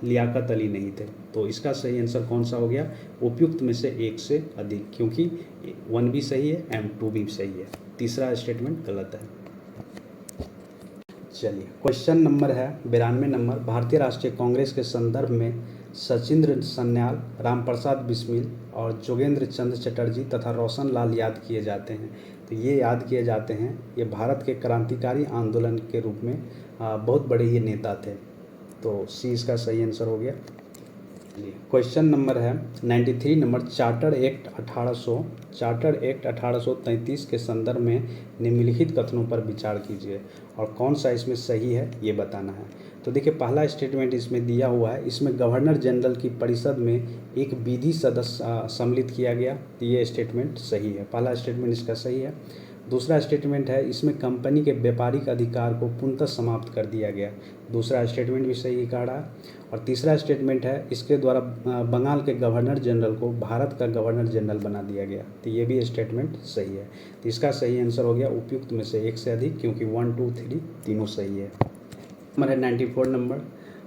[SPEAKER 1] लियाकत अली नहीं थे। तो इसका सही आंसर कौन सा हो गया? उपयुक्त में से एक से अधिक, क्योंकि 1 भी सही है एंड 2 भी सही है। तीसरा स्टेटमेंट गलत है। चलिए, क्वेश्चन नंबर है 92 नंबर। भारतीय राष्ट्रीय कांग्रेस के संदर्भ में सचिंद्र सन्याल, रामप्रसाद बिस्मिल और जोगेंद्र चंद्र चटर्जी तथा रोशन लाल याद किए जाते हैं। तो ये याद किए जाते हैं, ये भारत के क्रांतिकारी आंदोलन के रूप में बहुत बड़े ये नेता थे। तो सी इसका सही आंसर हो गया। क्वेश्चन नंबर है 93 नंबर। चार्टर एक्ट 1833 के संदर्भ में निम्नलिखित कथनों पर विचार कीजिए और कौन सा इसमें सही है ये बताना है। तो देखिए, पहला स्टेटमेंट इसमें दिया हुआ है, इसमें गवर्नर जनरल की परिषद में एक विधि सदस्य सम्मिलित किया गया, तो ये स्टेटमेंट सही है। पहला स्टेटमेंट इसका सही है। दूसरा स्टेटमेंट है इसमें कंपनी के व्यापारिक अधिकार को पूर्णतः समाप्त कर दिया गया, दूसरा स्टेटमेंट भी सही कह रहा है। और तीसरा स्टेटमेंट है इसके द्वारा बंगाल के गवर्नर जनरल को भारत का गवर्नर जनरल बना दिया गया, तो ये भी स्टेटमेंट सही है। तो इसका सही आंसर हो गया उपयुक्त में से एक से अधिक, क्योंकि 1, 2, 3 तीनों सही है। नंबर है 94 नंबर।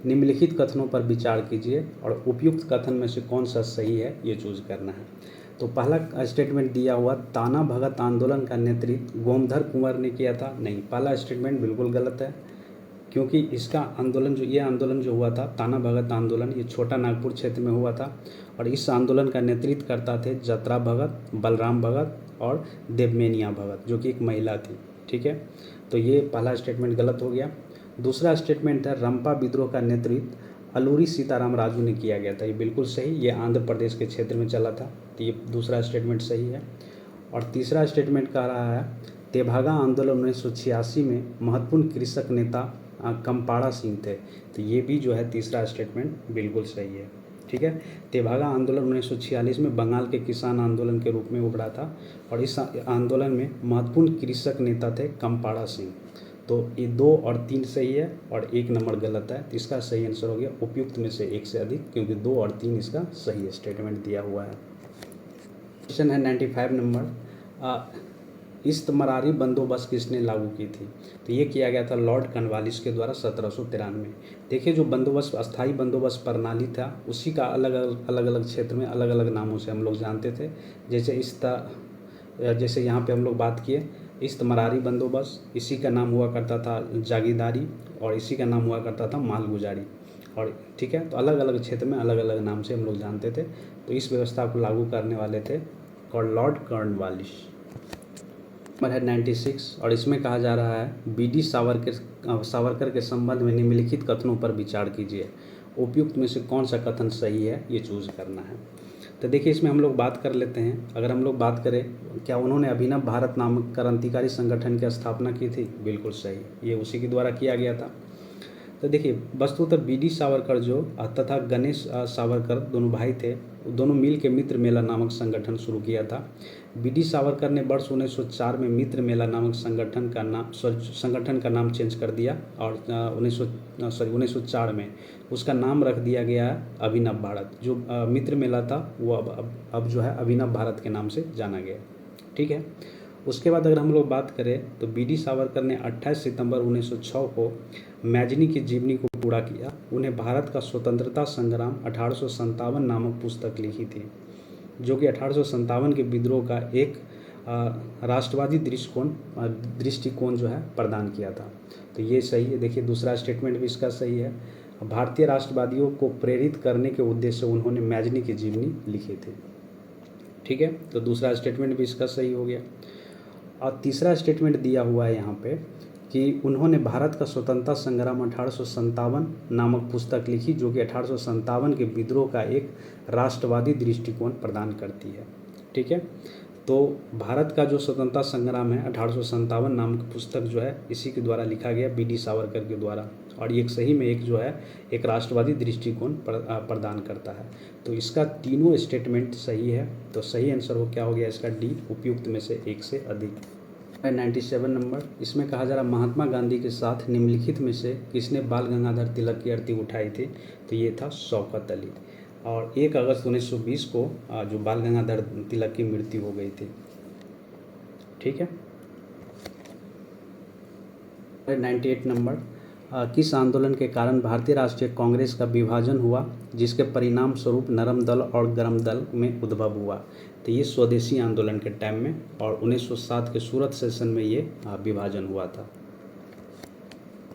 [SPEAKER 1] निम्नलिखित कथनों पर विचार कीजिए और उपयुक्त कथन में से कौन सा सही है ये चूज करना है। तो पहला स्टेटमेंट दिया हुआ ताना भगत आंदोलन का नेतृत्व गोमधर कुंवर ने किया था, नहीं, पहला स्टेटमेंट बिल्कुल गलत है, क्योंकि इसका आंदोलन ये आंदोलन जो हुआ था ताना भगत आंदोलन, ये छोटा नागपुर क्षेत्र में हुआ था और इस आंदोलन का नेतृत्व करता थे जतरा भगत, बलराम भगत और देवमेनिया भगत, जो कि एक महिला थी। ठीक है, तो ये पहला स्टेटमेंट गलत हो गया। दूसरा स्टेटमेंट है रंपा विद्रोह का नेतृत्व अलूरी सीताराम राजू ने किया गया था, ये बिल्कुल सही, ये आंध्र प्रदेश के क्षेत्र में चला था, तो ये दूसरा स्टेटमेंट सही है। और तीसरा स्टेटमेंट कह रहा है तेभागा आंदोलन 1986 में महत्वपूर्ण कृषक नेता कंपाड़ा सिंह थे, तो ये भी जो है तीसरा स्टेटमेंट बिल्कुल सही है। ठीक है, तेभागा आंदोलन 1946 में बंगाल के किसान आंदोलन के रूप में उभरा था और इस आंदोलन में महत्वपूर्ण कृषक नेता थे कंपाड़ा सिंह। तो ये 2 और 3 सही है और 1 नंबर गलत है, तो इसका सही आंसर हो गया उपयुक्त में से एक से अधिक, क्योंकि 2 और 3 इसका सही स्टेटमेंट दिया हुआ है। क्वेश्चन है 95 नंबर। इस्तमरारी बंदोबस्त किसने लागू की थी? तो ये किया गया था लॉर्ड कॉर्नवालिस के द्वारा 1793। देखिए, जो बंदोबस्त अस्थाई बंदोबस्त प्रणाली था उसी का अलग अलग क्षेत्र में अलग अलग नामों से हम लोग जानते थे। जैसे जैसे यहाँ पे हम लोग बात किए इस्तमरारी बंदोबस्त, इसी का नाम हुआ करता था जागीरदारी, और इसी का नाम हुआ करता था मालगुजारी। और ठीक है, तो अलग अलग क्षेत्र में अलग अलग नाम से हम लोग जानते थे। तो इस व्यवस्था को लागू करने वाले थे लॉर्ड कॉर्नवालिस। नंबर है 96, और इसमें कहा जा रहा है बी.डी. सावरकर के संबंध में निम्नलिखित कथनों पर विचार कीजिए, उपयुक्त में से कौन सा कथन सही है, ये चूज़ करना है। तो देखिए, इसमें हम लोग बात कर लेते हैं। अगर हम लोग बात करें, क्या उन्होंने अभिनव भारत नामक क्रांतिकारी संगठन की स्थापना की थी? बिल्कुल सही, ये उसी के द्वारा किया गया था। तो देखिए, वस्तुतः बी.डी. सावरकर जो तथा गणेश सावरकर दोनों भाई थे, दोनों मिल के मित्र मेला नामक संगठन शुरू किया था। बी.डी. सावरकर ने वर्ष 1904 में मित्र मेला नामक संगठन का नाम चेंज कर दिया, और 1904 में उसका नाम रख दिया गया अभिनव भारत। जो मित्र मेला था वो अब जो है अभिनव भारत के नाम से जाना गया। ठीक है, उसके बाद अगर हम लोग बात करें तो बी.डी. सावरकर ने 28 सितंबर 1906 को मैजनी की जीवनी को पूरा किया। उन्हें भारत का स्वतंत्रता संग्राम 1857 नामक पुस्तक लिखी थी, जो कि 1857 के विद्रोह का एक राष्ट्रवादी दृष्टिकोण जो है प्रदान किया था। तो ये सही है। देखिए, दूसरा स्टेटमेंट भी इसका सही है। भारतीय राष्ट्रवादियों को प्रेरित करने के उद्देश्य से उन्होंने मैजनी की जीवनी लिखी थी। ठीक है, तो दूसरा स्टेटमेंट भी इसका सही हो गया। और तीसरा स्टेटमेंट दिया हुआ है यहाँ पे कि उन्होंने भारत का स्वतंत्रता संग्राम 1857 नामक पुस्तक लिखी, जो कि 1857 के विद्रोह का एक राष्ट्रवादी दृष्टिकोण प्रदान करती है। ठीक है, तो भारत का जो स्वतंत्रता संग्राम है 1857 नामक पुस्तक जो है इसी के द्वारा लिखा गया, बी.डी. सावरकर के द्वारा, और ये सही में एक जो है एक राष्ट्रवादी दृष्टिकोण प्रदान करता है। तो इसका तीनों स्टेटमेंट सही है। तो सही आंसर हो क्या हो गया इसका? डी, उपयुक्त में से एक से अधिक। 97 नंबर, इसमें कहा जा रहा महात्मा गांधी के साथ निम्नलिखित में से किसने बाल गंगाधर तिलक की आरती उठाई थी? तो ये था शौकत अली। और 1 अगस्त 1920 को जो बाल गंगाधर तिलक की मृत्यु हो गई थी। ठीक है, 98 नंबर, किस आंदोलन के कारण भारतीय राष्ट्रीय कांग्रेस का विभाजन हुआ, जिसके परिणाम स्वरूप नरम दल और गरम दल में उद्भव हुआ? तो ये स्वदेशी आंदोलन के टाइम में, और 1907 के सूरत सेशन में ये विभाजन हुआ था।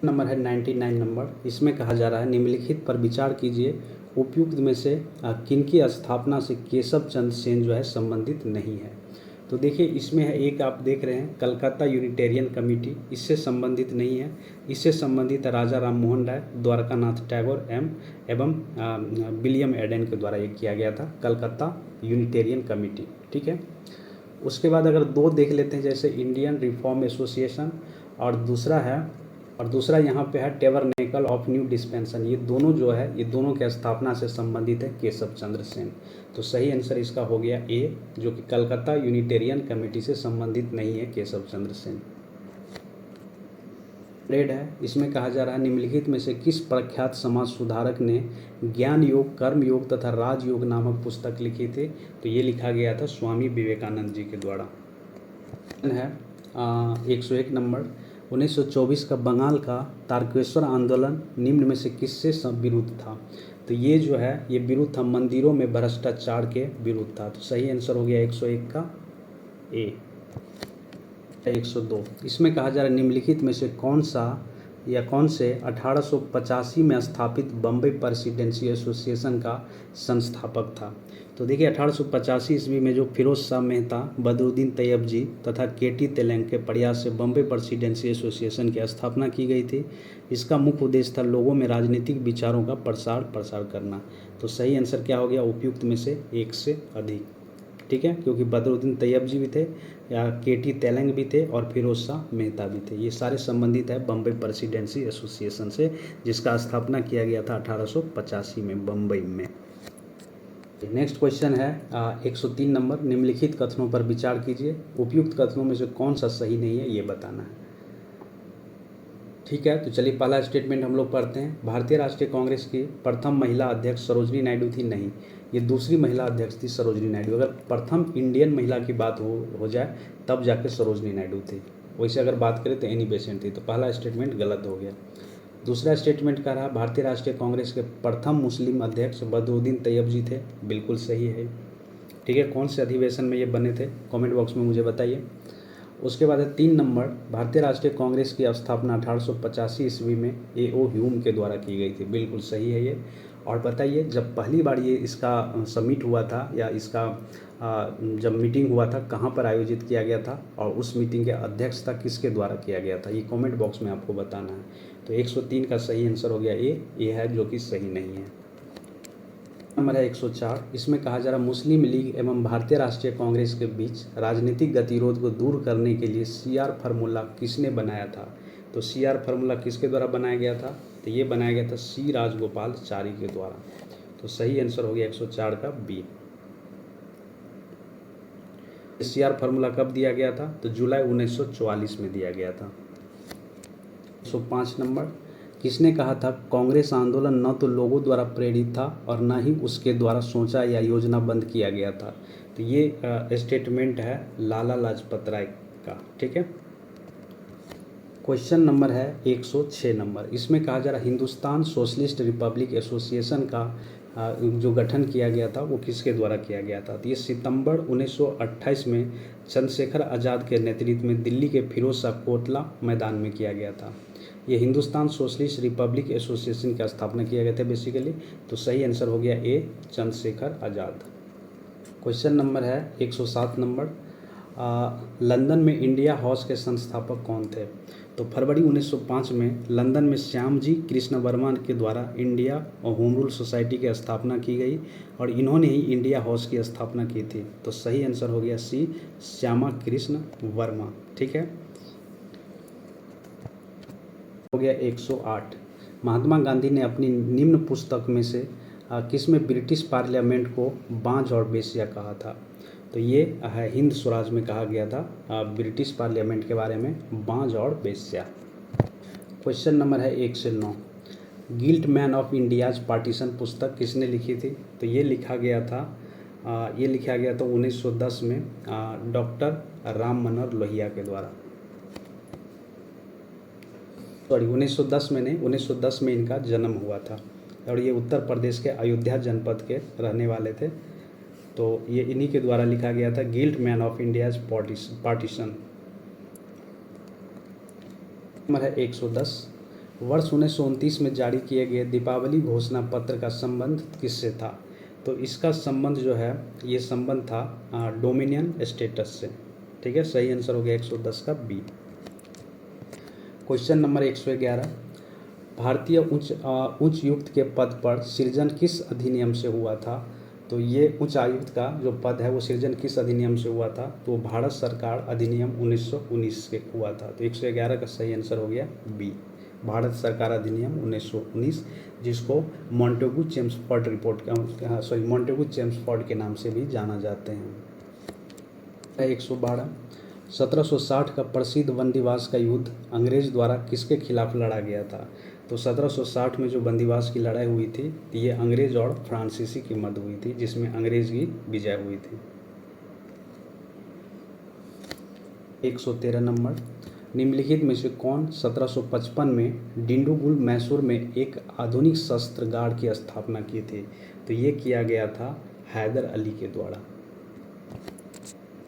[SPEAKER 1] नंबर है 99 नंबर, इसमें कहा जा रहा है निम्नलिखित पर विचार कीजिए, उपयुक्त में से किनकी स्थापना से केशव चंद्र सेन जो है संबंधित नहीं है? तो देखिए, इसमें है एक आप देख रहे हैं कलकत्ता यूनिटेरियन कमेटी, इससे संबंधित नहीं है। इससे संबंधित राजा राम मोहन राय, द्वारकानाथ टैगोर एवं विलियम एडेन के द्वारा ये किया गया था, कलकत्ता यूनिटेरियन कमेटी। ठीक है, उसके बाद अगर दो देख लेते हैं, जैसे इंडियन रिफॉर्म एसोसिएशन, और दूसरा यहाँ पे है टेबरनेकल ऑफ न्यू डिस्पेंसन। ये दोनों जो है ये दोनों की स्थापना से संबंधित है केशव चंद्र सेन। तो सही आंसर इसका हो गया ए, जो कि कलकत्ता यूनिटेरियन कमेटी से संबंधित नहीं है केशव चंद्र सेन। रेड है, इसमें कहा जा रहा है निम्नलिखित में से किस प्रख्यात समाज सुधारक ने ज्ञान योग, कर्म योग तथा राजयोग नामक पुस्तक लिखी थी? तो ये लिखा गया था स्वामी विवेकानंद जी के द्वारा। है 101 नंबर, 1924 का बंगाल का तारकेश्वर आंदोलन निम्न में से किससे विरुद्ध था? तो ये जो है ये विरुद्ध था मंदिरों में भ्रष्टाचार के विरुद्ध था। तो सही आंसर हो गया 101 का ए। 102, इसमें कहा जा रहा है निम्नलिखित में से कौन से 1885 में स्थापित बम्बई प्रेसिडेंसी एसोसिएशन का संस्थापक था? तो देखिए, 1885 ईस्वी में जो फिरोज शाह मेहता, बदरुद्दीन तैयब जी तथा के.टी. तेलंग के प्रयास से बम्बई प्रेसिडेंसी एसोसिएशन की स्थापना की गई थी। इसका मुख्य उद्देश्य था लोगों में राजनीतिक विचारों का प्रसार करना। तो सही आंसर क्या हो गया? उपयुक्त में से एक से अधिक। ठीक है, क्योंकि बदरुद्दीन तैयब जी भी थे, या के.टी. तेलंग भी थे, और फिरोज शाह मेहता भी थे। ये सारे संबंधित है बम्बई प्रेसिडेंसी एसोसिएशन से, जिसका स्थापना किया गया था 1885 में बम्बई में। नेक्स्ट क्वेश्चन है 103 नंबर, निम्नलिखित कथनों पर विचार कीजिए, उपयुक्त कथनों में से कौन सा सही नहीं है ये बताना है। ठीक है, तो चलिए पहला स्टेटमेंट हम लोग पढ़ते हैं। भारतीय राष्ट्रीय कांग्रेस की प्रथम महिला अध्यक्ष सरोजनी नायडू थी? नहीं, ये दूसरी महिला अध्यक्ष थी सरोजनी नायडू। अगर प्रथम इंडियन महिला की बात हो जाए तब जाके सरोजनी नायडू थी। वैसे अगर बात करें तो एनी बेसेंट थी। तो पहला स्टेटमेंट गलत हो गया। दूसरा स्टेटमेंट कह रहा भारतीय राष्ट्रीय कांग्रेस के प्रथम मुस्लिम अध्यक्ष बदरुद्दीन तैयब जी थे। बिल्कुल सही है। ठीक है, कौन से अधिवेशन में ये बने थे? कमेंट बॉक्स में मुझे बताइए। उसके बाद है 3 नंबर, भारतीय राष्ट्रीय कांग्रेस की स्थापना 1885 ईस्वी में A.O. ह्यूम के द्वारा की गई थी। बिल्कुल सही है ये। और बताइए जब पहली बार ये इसका समिट हुआ था या इसका जब मीटिंग हुआ था कहाँ पर आयोजित किया गया था और उस मीटिंग के अध्यक्षता किसके द्वारा किया गया था, ये कमेंट बॉक्स में आपको बताना है। तो 103 का सही आंसर हो गया ये है जो कि सही नहीं है। नंबर है 104, इसमें कहा जा रहा मुस्लिम लीग एवं भारतीय राष्ट्रीय कांग्रेस के बीच राजनीतिक गतिरोध को दूर करने के लिए CR फार्मूला किसने बनाया था। तो CR फार्मूला किसके द्वारा बनाया गया था, तो ये बनाया गया था C. राजगोपालचारी के द्वारा। तो सही आंसर हो गया 104 का बी। CR फार्मूला कब दिया गया था, तो जुलाई 1944 में दिया गया था। 105 नंबर, किसने कहा था कांग्रेस आंदोलन न तो लोगों द्वारा प्रेरित था और न ही उसके द्वारा सोचा या योजनाबद्ध किया गया था। तो ये स्टेटमेंट है लाला लाजपत राय का। ठीक है। क्वेश्चन नंबर है 106 नंबर, इसमें कहा जा रहा हिंदुस्तान सोशलिस्ट रिपब्लिक एसोसिएशन का जो गठन किया गया था वो किसके द्वारा किया गया था। तो ये सितंबर 1928 में चंद्रशेखर आज़ाद के नेतृत्व में दिल्ली के फिरोज शाह कोटला मैदान में किया गया था। ये हिंदुस्तान सोशलिस्ट रिपब्लिक एसोसिएशन की स्थापना किया गया था बेसिकली। तो सही आंसर हो गया ए, चंद्रशेखर आज़ाद। क्वेश्चन नंबर है 107 नंबर, लंदन में इंडिया हाउस के संस्थापक कौन थे। तो फरवरी 1905 में लंदन में श्याम जी कृष्ण वर्मा के द्वारा इंडिया और होम रूल सोसाइटी की स्थापना की गई और इन्होंने ही इंडिया हाउस की स्थापना की थी। तो सही आंसर हो गया सी, श्यामा कृष्ण वर्मा। ठीक है। हो गया 108, महात्मा गांधी ने अपनी निम्न पुस्तक में से किसमें ब्रिटिश पार्लियामेंट को बांझ और बेश्या कहा था। तो ये है हिंद स्वराज में कहा गया था ब्रिटिश पार्लियामेंट के बारे में बांझ और बेश्या। क्वेश्चन नंबर है 1 से 9, guilt man of India's partition पुस्तक किसने लिखी थी। तो ये लिखा गया था 1910 में डॉक्टर राम मनोहर लोहिया के द्वारा। सॉरी 1910 में नहीं, 1910 में इनका जन्म हुआ था और ये उत्तर प्रदेश के अयोध्या जनपद के रहने वाले थे। तो ये इन्हीं के द्वारा लिखा गया था guilt man of India's partition. Number है 110, वर्ष 1929 में जारी किए गए दीपावली घोषणा पत्र का संबंध किससे था। तो इसका संबंध जो है ये संबंध था डोमिनियन स्टेटस से। ठीक है। सही आंसर हो गया 110 का बी। क्वेश्चन नंबर 111, भारतीय उच्च आयुक्त के पद पर सृजन किस अधिनियम से हुआ था। तो ये उच्च आयुक्त का जो पद है वो सृजन किस अधिनियम से हुआ था। तो भारत सरकार अधिनियम 1919 से हुआ था। तो 111 का सही आंसर हो गया बी, भारत सरकार अधिनियम 1919, जिसको मॉन्टेगू चेम्सफोर्ड मॉन्टेगू चेम्सफोर्ड के नाम से भी जाना जाते हैं। 112, 1760 का प्रसिद्ध बंदीवास का युद्ध अंग्रेज द्वारा किसके खिलाफ लड़ा गया था। तो 1760 में जो बंदीवास की लड़ाई हुई थी ये अंग्रेज और फ्रांसीसी की मध्य हुई थी, जिसमें अंग्रेज की विजय हुई थी। 113 नंबर, निम्नलिखित में से कौन 1755 में डिंडुगुल मैसूर में एक आधुनिक शस्त्रागार की स्थापना की थी। तो ये किया गया था हैदर अली के द्वारा।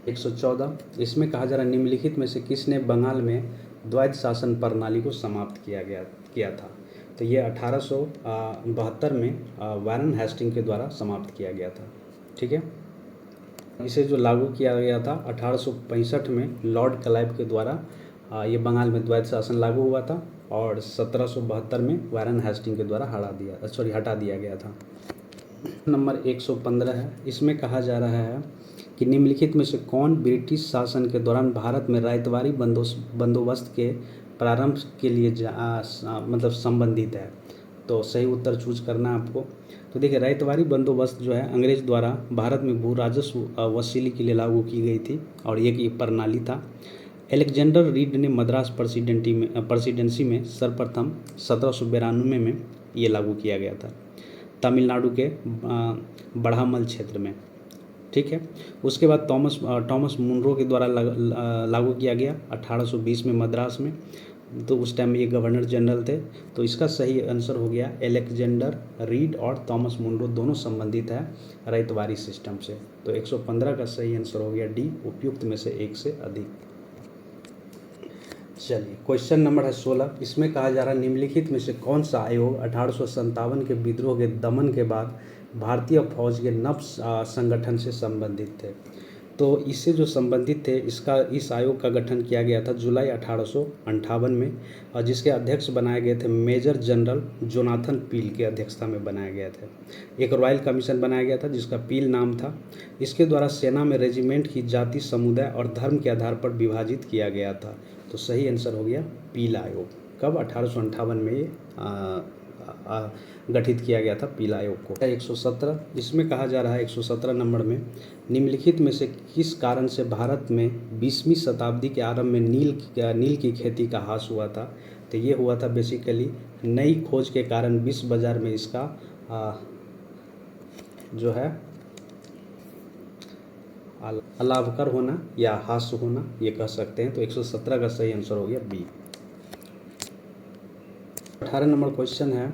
[SPEAKER 1] 114, इसमें कहा जा रहा निम्नलिखित में से किसने बंगाल में द्वैध शासन प्रणाली को समाप्त किया था। तो ये 1872 में वारन हेस्टिंग के द्वारा समाप्त किया गया था। ठीक है। इसे जो लागू किया गया था 1865 में लॉर्ड क्लाइव के द्वारा ये बंगाल में द्वैध शासन लागू हुआ था और 1772 में वारन हेस्टिंग के द्वारा हटा दिया गया था। नंबर 115 है, इसमें कहा जा रहा है कि निम्नलिखित में से कौन ब्रिटिश शासन के दौरान भारत में रायतवारी बंदोबस्त के प्रारंभ के लिए संबंधित है। तो सही उत्तर चूज करना है आपको। तो देखिए रायतवारी बंदोबस्त जो है अंग्रेज द्वारा भारत में भू राजस्व वसूली के लिए लागू की गई थी और ये प्रणाली था। अलेक्जेंडर रीड ने मद्रास प्रेसिडेंसी में सर्वप्रथम 1792 में ये लागू किया गया था तमिलनाडु के बढ़ामल क्षेत्र में। ठीक है। उसके बाद टॉमस मुनरो के द्वारा लागू किया गया 1820 में मद्रास में। तो उस टाइम में ये गवर्नर जनरल थे। तो इसका सही आंसर हो गया अलेक्जेंडर रीड और टॉमस मुनरो दोनों संबंधित है रायतवारी सिस्टम से। तो 115 का सही आंसर हो गया डी, उपयुक्त में से एक से अधिक। चलिए, क्वेश्चन नंबर है 16। इसमें कहा जा रहा है निम्नलिखित में से कौन सा आयोग 1857 के विद्रोह के दमन के बाद भारतीय फौज के नव संगठन से संबंधित थे। तो इससे जो संबंधित थे, इस आयोग का गठन किया गया था जुलाई 1858 में, और जिसके अध्यक्ष बनाए गए थे मेजर जनरल जोनाथन पील की अध्यक्षता में बनाए गए थे। एक रॉयल कमीशन बनाया गया था जिसका पील नाम था। इसके द्वारा सेना में रेजिमेंट की जाति, समुदाय और धर्म के आधार पर विभाजित किया गया था। तो सही आंसर हो गया पील आयोग। कब? 1858 में ये गठित किया गया था पील आयोग को। 117, इसमें कहा जा रहा है 117 नंबर में, निम्नलिखित में से किस कारण से भारत में 20वीं शताब्दी के आरंभ में नील की खेती का ह्रास हुआ था। तो ये हुआ था बेसिकली नई खोज के कारण विश्व बाजार में इसका जो है अलाभकर होना या ह्रास होना, ये कह सकते हैं। तो 117 का सही आंसर हो गया बी। 18 नंबर क्वेश्चन है,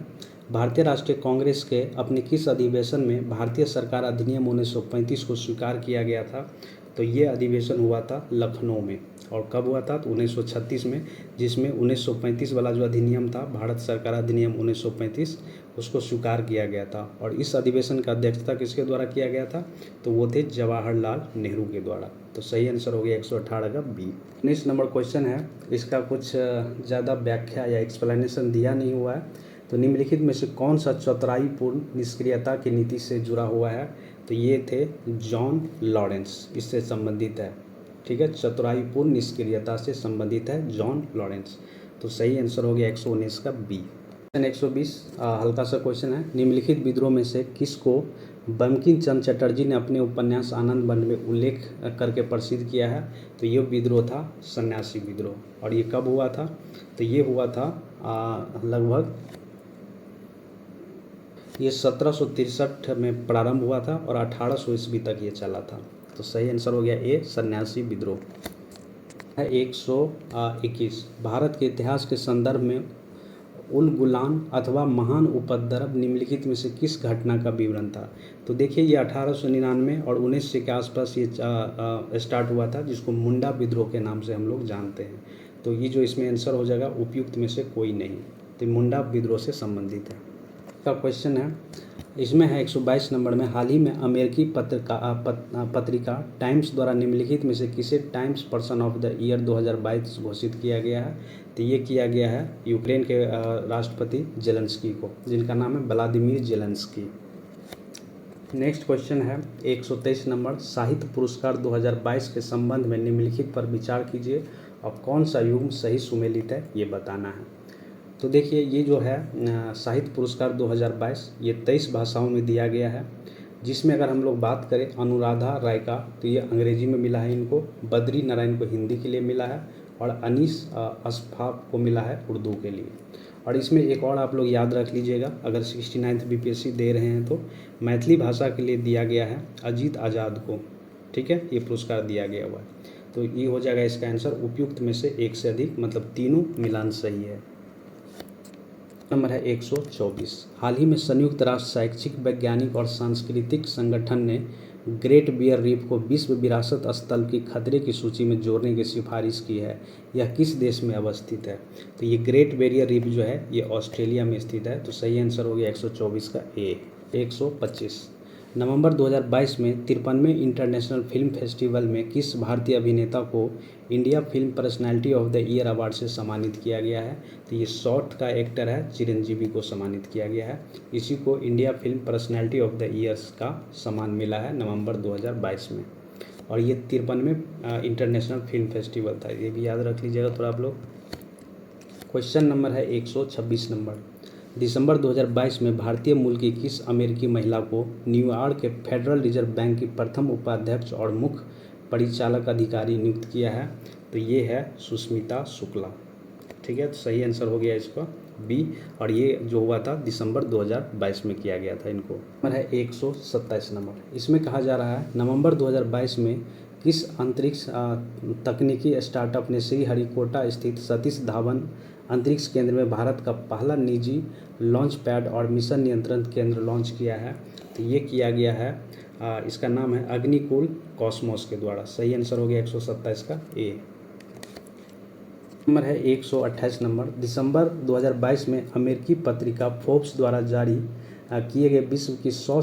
[SPEAKER 1] भारतीय राष्ट्रीय कांग्रेस के अपने किस अधिवेशन में भारतीय सरकार अधिनियम 1935 को स्वीकार किया गया था। तो ये अधिवेशन हुआ था लखनऊ में। और कब हुआ था? तो 1936 में, जिसमें 1935 वाला जो अधिनियम था, भारत सरकार अधिनियम 1935, उसको स्वीकार किया गया था। और इस अधिवेशन का अध्यक्षता किसके द्वारा किया गया था? तो वो थे जवाहरलाल नेहरू के द्वारा। तो सही आंसर हो गया 118 का बी। 19 नंबर क्वेश्चन है, इसका कुछ ज़्यादा व्याख्या या एक्सप्लेनेशन दिया नहीं हुआ है। तो निम्नलिखित में से कौन सा चतुराईपूर्ण निष्क्रियता की नीति से जुड़ा हुआ है। तो ये थे जॉन लॉरेंस, इससे संबंधित है। ठीक है, चतुराईपूर्ण निष्क्रियता से संबंधित है जॉन लॉरेंस। तो सही आंसर हो गया 119 का बी। 120 हल्का सा क्वेश्चन है, निम्नलिखित विद्रोह में से किसको बंकिम चंद्र चटर्जी ने अपने उपन्यास आनंद वन में उल्लेख करके प्रसिद्ध किया है। तो ये विद्रोह था सन्यासी विद्रोह। और ये कब हुआ था? तो ये हुआ था लगभग ये 1763 में प्रारंभ हुआ था और 1800 ईस्वी तक ये चला था। तो सही आंसर हो गया ए, सन्यासी विद्रोह। 121, भारत के इतिहास के संदर्भ में उल गुलान अथवा महान उपद्रव निम्नलिखित में से किस घटना का विवरण था। तो देखिए, ये 1899 और 1900 के आसपास ये स्टार्ट हुआ था, जिसको मुंडा विद्रोह के नाम से हम लोग जानते हैं। तो ये जो इसमें आंसर हो जाएगा उपयुक्त में से कोई नहीं, तो मुंडा विद्रोह से संबंधित है। का क्वेश्चन है, इसमें है 122 नंबर में, हाल ही में अमेरिकी पत्रिका टाइम्स द्वारा निम्नलिखित में से किसे times person of the year 2022 घोषित किया गया है। तो ये किया गया है यूक्रेन के राष्ट्रपति जेलेंस्की को, जिनका नाम है व्लादिमीर जेलेंस्की। नेक्स्ट क्वेश्चन है 123 नंबर, साहित्य पुरस्कार 2022 के संबंध में निम्नलिखित पर विचार कीजिए और कौन सा युग्म सही सुमेलित है, ये बताना है। तो देखिए, ये जो है साहित्य पुरस्कार 2022 ये 23 भाषाओं में दिया गया है, जिसमें अगर हम लोग बात करें अनुराधा राय का, तो ये अंग्रेजी में मिला है इनको, बद्री नारायण को हिंदी के लिए मिला है, और अनीस अशफाक को मिला है उर्दू के लिए। और इसमें एक और आप लोग याद रख लीजिएगा, अगर 69th BPSC दे रहे हैं तो मैथिली भाषा के लिए दिया गया है अजीत आज़ाद को। ठीक है, ये पुरस्कार दिया गया हुआ है। तो ये हो जाएगा इसका आंसर उपयुक्त में से एक से अधिक, मतलब तीनों मिलान सही है। नंबर है 124, हाल ही में संयुक्त राष्ट्र शैक्षिक, वैज्ञानिक और सांस्कृतिक संगठन ने ग्रेट बियर रीफ को विश्व विरासत स्थल की खतरे की सूची में जोड़ने की सिफारिश की है। यह किस देश में अवस्थित है। तो ये ग्रेट बैरियर रीफ जो है ये ऑस्ट्रेलिया में स्थित है। तो सही आंसर हो गया 124 का ए। 125, नवंबर 2022 में 53वें इंटरनेशनल फिल्म फेस्टिवल में किस भारतीय अभिनेता को India film personality of the year award से सम्मानित किया गया है। तो ये शॉर्ट का एक्टर है, चिरंजीवी को सम्मानित किया गया है। इसी को India film personality of the years का सम्मान मिला है नवंबर 2022 में। और ये 53वें इंटरनेशनल फिल्म फेस्टिवल था, ये भी याद रख लीजिएगा थोड़ा आप लोग। क्वेश्चन नंबर है 126 नंबर, दिसंबर 2022 में भारतीय मूल की किस अमेरिकी महिला को न्यूयॉर्क के फेडरल रिजर्व बैंक की प्रथम उपाध्यक्ष और मुख्य परिचालक अधिकारी नियुक्त किया है। तो ये है सुष्मिता शुक्ला। ठीक है, तो सही आंसर हो गया इसका बी। और ये जो हुआ था दिसंबर 2022 में किया गया था इनको। नंबर है 127 नंबर, इसमें कहा जा रहा है नवंबर 2022 में किस अंतरिक्ष तकनीकी स्टार्टअप ने श्रीहरिकोटा स्थित सतीश धावन अंतरिक्ष केंद्र में भारत का पहला निजी लॉन्च पैड और मिशन नियंत्रण केंद्र लॉन्च किया है। तो ये किया गया है इसका नाम है अग्निकुल कॉस्मोस के द्वारा। सही आंसर हो गया 127 का ए। नंबर है 128 नंबर। दिसंबर 2022 में अमेरिकी पत्रिका फोर्ब्स द्वारा जारी किए गए विश्व की 100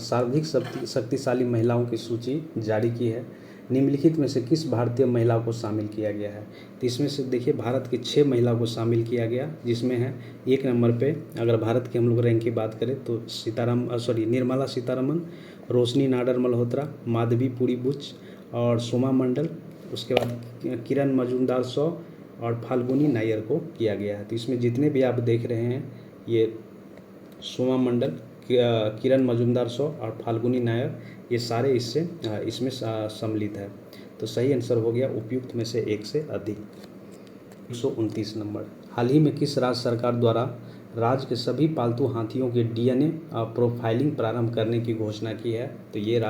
[SPEAKER 1] सर्वाधिक शक्तिशाली महिलाओं की सूची जारी की है। निम्नलिखित में से किस भारतीय महिला को शामिल किया गया है? तो इसमें से देखिए भारत की 6 महिला को शामिल किया गया, जिसमें है 1 नंबर पे अगर भारत की हम लोग रैंक की बात करें तो निर्मला सीतारमन, रोशनी नाडर मल्होत्रा, माधवी पुरी बुच और सोमा मंडल। उसके बाद किरण मजूमदार शॉ और फाल्गुनी नायर को किया गया है। तो इसमें जितने भी आप देख रहे हैं ये सोमा मंडल, किरण मजूमदार शॉ और फाल्गुनी नायर, ये सारे इसमें सम्मिलित है। तो सही आंसर हो गया उपयुक्त में से एक से अधिक। 129 नंबर। हाल ही में किस राज्य सरकार द्वारा राज्य के सभी पालतू हाथियों के डीएनए प्रोफाइलिंग प्रारंभ करने की घोषणा की है? तो ये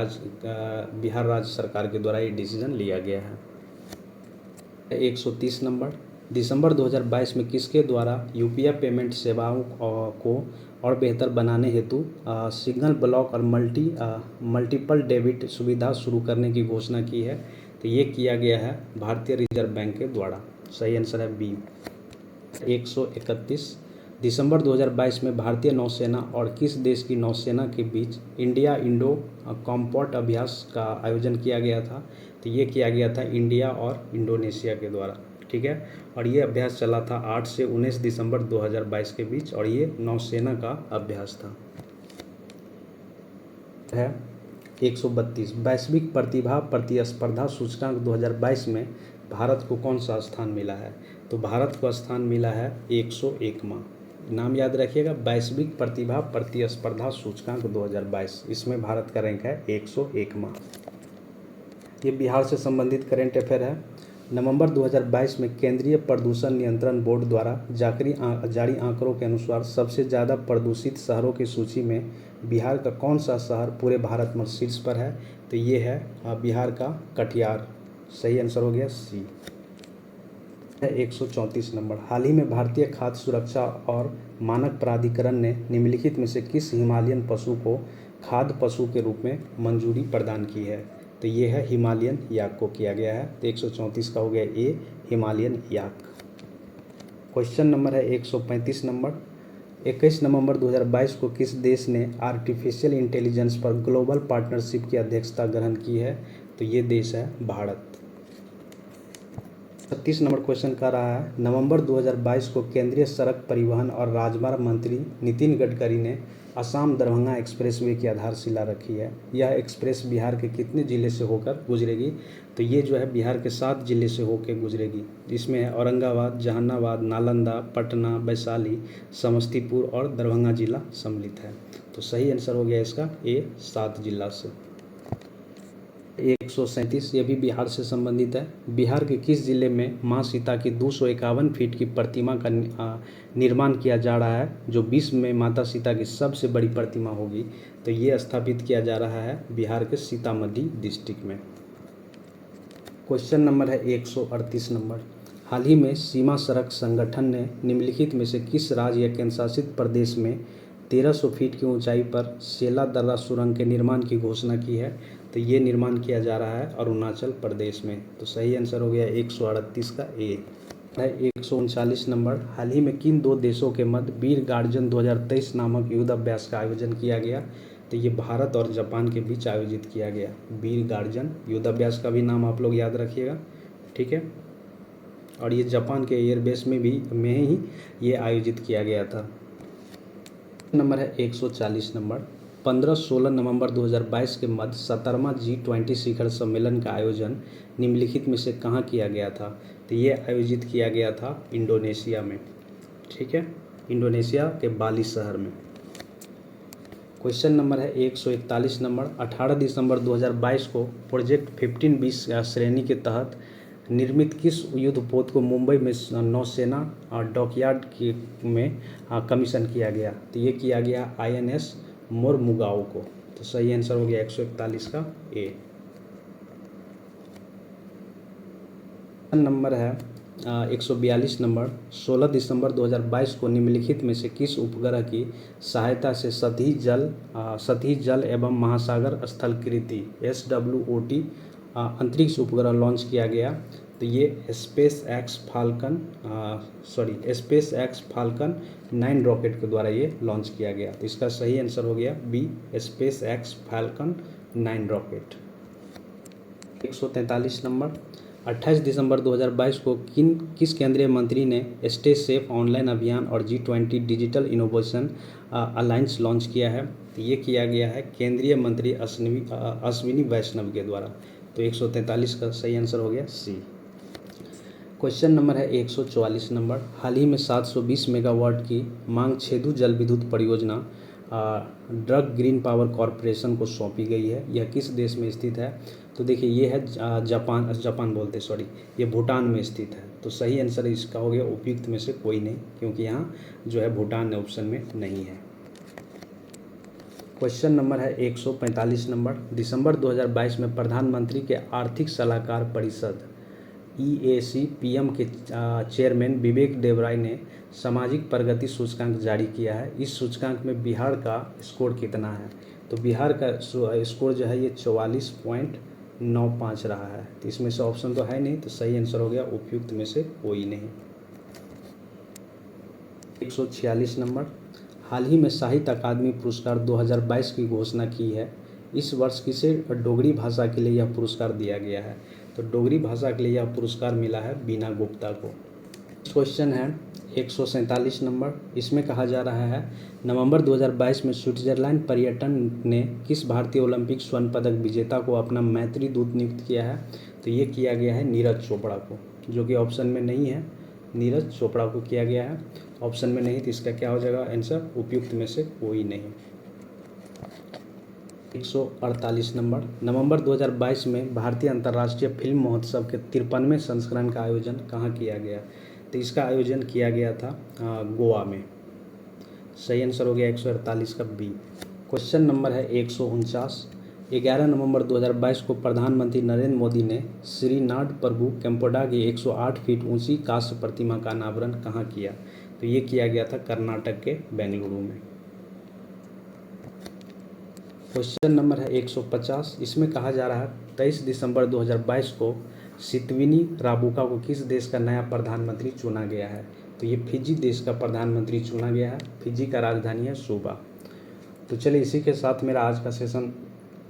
[SPEAKER 1] बिहार राज्य सरकार के द्वारा ये डिसीजन लिया गया है। 130 नंबर। दिसंबर 2022 में किसके द्वारा यूपीआई पेमेंट सेवाओं को और बेहतर बनाने हेतु सिंगल ब्लॉक और मल्टीपल डेबिट सुविधा शुरू करने की घोषणा की है? तो ये किया गया है भारतीय रिजर्व बैंक के द्वारा। सही आंसर है बी। 131। दिसंबर 2022 में भारतीय नौसेना और किस देश की नौसेना के बीच इंडिया इंडो कॉम्बैट अभ्यास का आयोजन किया गया था? तो ये किया गया था इंडिया और इंडोनेशिया के द्वारा। ठीक है, और ये अभ्यास चला था 8 से 19 दिसंबर 2022 के बीच और ये नौसेना का अभ्यास था। है 132। वैश्विक प्रतिभा प्रतिस्पर्धा सूचकांक 2022 में भारत को कौन सा स्थान मिला है? तो भारत को स्थान मिला है 101वां। नाम याद रखिएगा, वैश्विक प्रतिभा प्रतिस्पर्धा सूचकांक 2022, इसमें भारत का रैंक है 101वां। ये बिहार से संबंधित करेंट अफेयर है। नवंबर 2022 में केंद्रीय प्रदूषण नियंत्रण बोर्ड द्वारा जारी आंकड़ों के अनुसार सबसे ज़्यादा प्रदूषित शहरों की सूची में बिहार का कौन सा शहर पूरे भारत में शीर्ष पर है? तो ये है बिहार का कटिहार। सही आंसर हो गया सी। 134 नंबर। हाल ही में भारतीय खाद्य सुरक्षा और मानक प्राधिकरण ने निम्नलिखित में से किस हिमालयन पशु को खाद्य पशु के रूप में मंजूरी प्रदान की है? तो ये है हिमालयन याक को किया गया है। तो 134 का हो गया ए, हिमालयन याक। क्वेश्चन नंबर है 135 नंबर। 21 नवंबर 2022 को किस देश ने आर्टिफिशियल इंटेलिजेंस पर ग्लोबल पार्टनरशिप की अध्यक्षता ग्रहण की है? तो ये देश है भारत। 36 नंबर क्वेश्चन का रहा है, नवंबर 2022 को केंद्रीय सड़क परिवहन और राजमार्ग मंत्री नितिन गडकरी ने असम दरभंगा एक्सप्रेसवे की आधारशिला रखी है। यह एक्सप्रेस बिहार के कितने ज़िले से होकर गुजरेगी? तो ये जो है बिहार के 7 ज़िले से होकर गुजरेगी, जिसमें है औरंगाबाद, जहानाबाद, नालंदा, पटना, वैशाली, समस्तीपुर और दरभंगा जिला सम्मिलित है। तो सही आंसर हो गया इसका ए, 7 जिला से। 137, ये भी बिहार से संबंधित है। बिहार के किस जिले में मां सीता की 251 फीट की प्रतिमा का निर्माण किया जा रहा है, जो विश्व में माता सीता की सबसे बड़ी प्रतिमा होगी? तो ये स्थापित किया जा रहा है बिहार के सीतामढ़ी डिस्ट्रिक्ट में। क्वेश्चन नंबर है 138 नंबर। हाल ही में सीमा सड़क संगठन ने निम्नलिखित में से किस राज्य या केंद्रशासित प्रदेश में 1300 फीट की ऊंचाई पर सेला दर्रा सुरंग के निर्माण की घोषणा की है? तो ये निर्माण किया जा रहा है अरुणाचल प्रदेश में। तो सही आंसर हो गया 138 का ए है। 139 नंबर। हाल ही में किन 2 देशों के मध्य वीर गार्जन 2023 नामक युद्ध अभ्यास का आयोजन किया गया? तो ये भारत और जापान के बीच आयोजित किया गया वीर गार्जन युद्ध अभ्यास का भी नाम आप लोग याद रखिएगा। ठीक है, और ये जापान के एयरबेस में ही ये आयोजित किया गया था। नंबर है 140 नंबर। 15-16 नवंबर 2022 के मध्य 17वां G20 शिखर सम्मेलन का आयोजन निम्नलिखित में से कहाँ किया गया था? तो ये आयोजित किया गया था इंडोनेशिया में। ठीक है, इंडोनेशिया के बाली शहर में। क्वेश्चन नंबर है 141 नंबर। 18 दिसंबर 2022 को प्रोजेक्ट 1520 श्रेणी के तहत निर्मित किस युद्धपोत को मुंबई में नौसेना डॉकयार्ड में कमीशन किया गया? तो ये किया गया INS मोरमुगाओ को। तो सही आंसर हो गया 141 का ए। नंबर है 142 नंबर। 16 दिसंबर 2022 को निम्नलिखित में से किस उपग्रह की सहायता से सतही जल एवं महासागर स्थलकृति SWOT अंतरिक्ष उपग्रह लॉन्च किया गया? तो ये स्पेस एक्स फाल्कन 9 रॉकेट के द्वारा ये लॉन्च किया गया। तो इसका सही आंसर हो गया B, SpaceX Falcon 9 rocket. 143 number, 28 दिसंबर 2022 को किस केंद्रीय मंत्री ने स्टे सेफ ऑनलाइन अभियान और G20 digital innovation alliance launch किया है? तो ये किया गया है केंद्रीय मंत्री अश्विनी वैष्णव के द्वारा। तो 143 का सही आंसर हो गया सी। क्वेश्चन नंबर है 144 नंबर, हाल ही में 720 मेगावाट की मांग छेदू जल विद्युत परियोजना ड्रग ग्रीन पावर कॉरपोरेशन को सौंपी गई है। यह किस देश में स्थित है? तो देखिए ये है ये भूटान में स्थित है। तो सही आंसर इसका हो गया उपयुक्त में से कोई नहीं, क्योंकि यहाँ जो है भूटान ऑप्शन में नहीं है। क्वेश्चन नंबर है 145 नंबर, दिसंबर 2022 में प्रधानमंत्री के आर्थिक सलाहकार परिषद EAC-PM के चेयरमैन विवेक देबराय ने सामाजिक प्रगति सूचकांक जारी किया है। इस सूचकांक में बिहार का स्कोर कितना है? तो बिहार का स्कोर जो है ये 44.95 रहा है। तो इसमें से ऑप्शन तो है नहीं, तो सही आंसर हो गया उपयुक्त में से कोई नहीं। 146 नंबर, हाल ही में साहित्य अकादमी पुरस्कार 2022 की घोषणा की है। इस वर्ष किसे डोगरी भाषा के लिए यह पुरस्कार दिया गया है? तो डोगरी भाषा के लिए यह पुरस्कार मिला है बीना गुप्ता को। क्वेश्चन है 147 नंबर, इसमें कहा जा रहा है नवंबर 2022 में स्विट्जरलैंड पर्यटन ने किस भारतीय ओलंपिक स्वर्ण पदक विजेता को अपना मैत्री दूत नियुक्त किया है? तो ये किया गया है नीरज चोपड़ा को, जो कि ऑप्शन में नहीं है। नीरज चोपड़ा को किया गया है, ऑप्शन में नहीं, तो इसका क्या हो जाएगा आंसर? उपयुक्त में से कोई नहीं। 148 नंबर, नवंबर 2022 में भारतीय अंतर्राष्ट्रीय फिल्म महोत्सव के 53वें संस्करण का आयोजन कहाँ किया गया? तो इसका आयोजन किया गया था गोवा में। सही आंसर हो गया 148 का बी। क्वेश्चन नंबर है 149, 11 नवंबर 2022 को प्रधानमंत्री नरेंद्र मोदी ने श्रीनाथ प्रभु केम्पोडा की 108 फीट ऊंची कांस्य प्रतिमा का अनावरण कहाँ किया? तो ये किया गया था कर्नाटक के बेंगलुरु में। क्वेश्चन नंबर है 150, इसमें कहा जा रहा है 23 दिसंबर 2022 को सितविनी राबुका को किस देश का नया प्रधानमंत्री चुना गया है? तो ये फिजी देश का प्रधानमंत्री चुना गया है। फिजी का राजधानी है सूबा। तो चलिए इसी के साथ मेरा आज का सेशन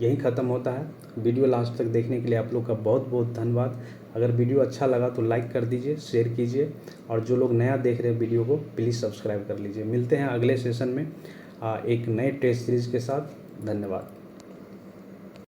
[SPEAKER 1] यहीं ख़त्म होता है। वीडियो लास्ट तक देखने के लिए आप लोग का बहुत बहुत धन्यवाद। अगर वीडियो अच्छा लगा तो लाइक कर दीजिए, शेयर कीजिए, और जो लोग नया देख रहे हैं वीडियो को प्लीज़ सब्सक्राइब कर लीजिए। मिलते हैं अगले सेशन में एक नए टेस्ट सीरीज़ के साथ। धन्यवाद।